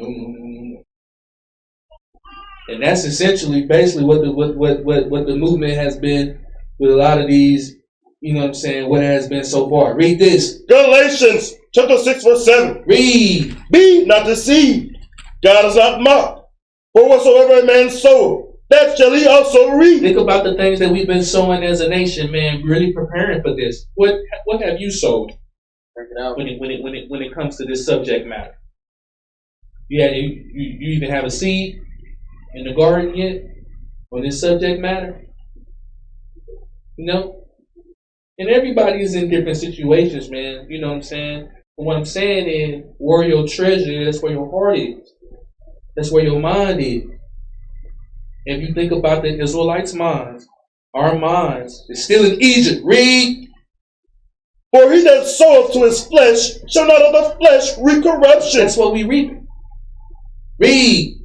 And that's essentially basically what the movement has been with a lot of these, you know what I'm saying, what it has been so far. Read this. Galatians chapter 6 verse 7. Read. Be not deceived. God is not mocked. For whatsoever a man soweth, that shall he also reap. Think about the things that we've been sowing as a nation, man, really preparing for this. What have you sowed when it comes to this subject matter? Yeah, you even have a seed in the garden yet on this subject matter? You know? And everybody is in different situations, man. You know what I'm saying? But what I'm saying is, where your treasure is, that's where your heart is. That's where your mind is. If you think about the Israelites' minds, our minds is still in Egypt. Read. For he that soweth to his flesh shall not of the flesh reap corruption. That's what we reap. Read.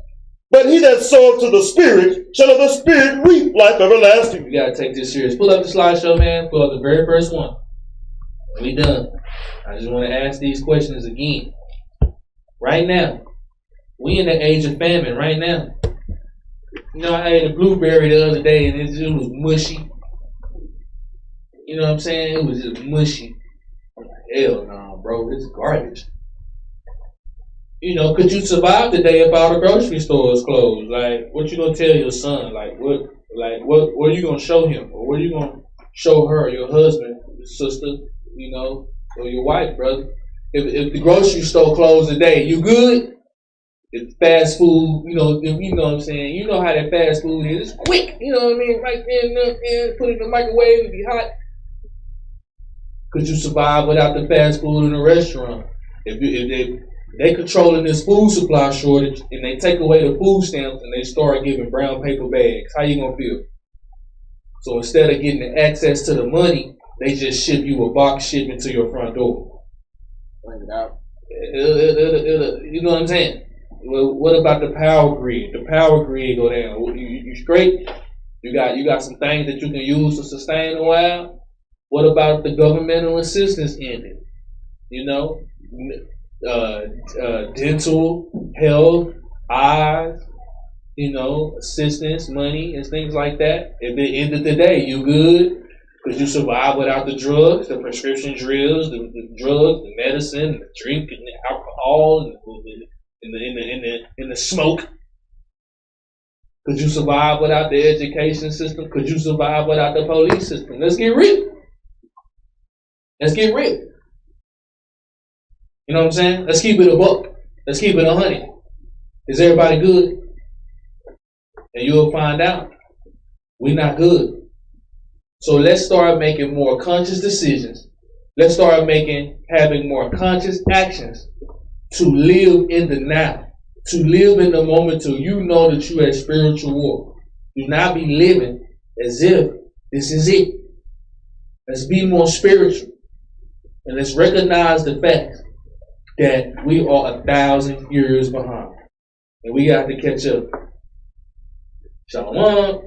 But he that soweth to the Spirit shall of the Spirit reap life everlasting. We gotta take this serious. Pull up the slideshow, man. Pull up the very first one. We done. I just want to ask these questions again. Right now, we in the age of famine. Right now. You know, I ate a blueberry the other day and it was mushy. You know what I'm saying? It was just mushy. I'm like, hell no, bro, this is garbage. You know, could you survive today if all the grocery stores closed? Like, what you gonna tell your son? What are you gonna show him? Or what are you gonna show her, your husband, your sister, you know, or your wife, brother? If the grocery store closed today, you good? If fast food, you know what I'm saying? You know how that fast food is. It's quick, you know what I mean? Right there, put it in the microwave, it'll be hot. Could you survive without the fast food in a restaurant? If they controlling this food supply shortage and they take away the food stamps and they start giving brown paper bags, how you gonna feel? So instead of getting the access to the money, they just ship you a box shipment to your front door. Bring it out. You know what I'm saying? Well, what about the power grid? The power grid go down. You straight? You got some things that you can use to sustain a while. What about the governmental assistance ended? You know, dental, health, eyes, you know, assistance, money, and things like that. At the end of the day, you good because you survive without the drugs, the prescription drills, the drugs, the medicine, the drink, and the alcohol, and the smoke. Could you survive without the education system? Could you survive without the police system? Let's get real. Let's get real. You know what I'm saying? Let's keep it a buck. Let's keep it 100. Is everybody good? And you'll find out we're not good. So let's start making more conscious decisions. Let's start having more conscious actions to live in the now, to live in the moment till you know that you have spiritual war. Do not be living as if this is it. Let's be more spiritual. And let's recognize the fact that we are 1,000 years behind. And we got to catch up. Shalom.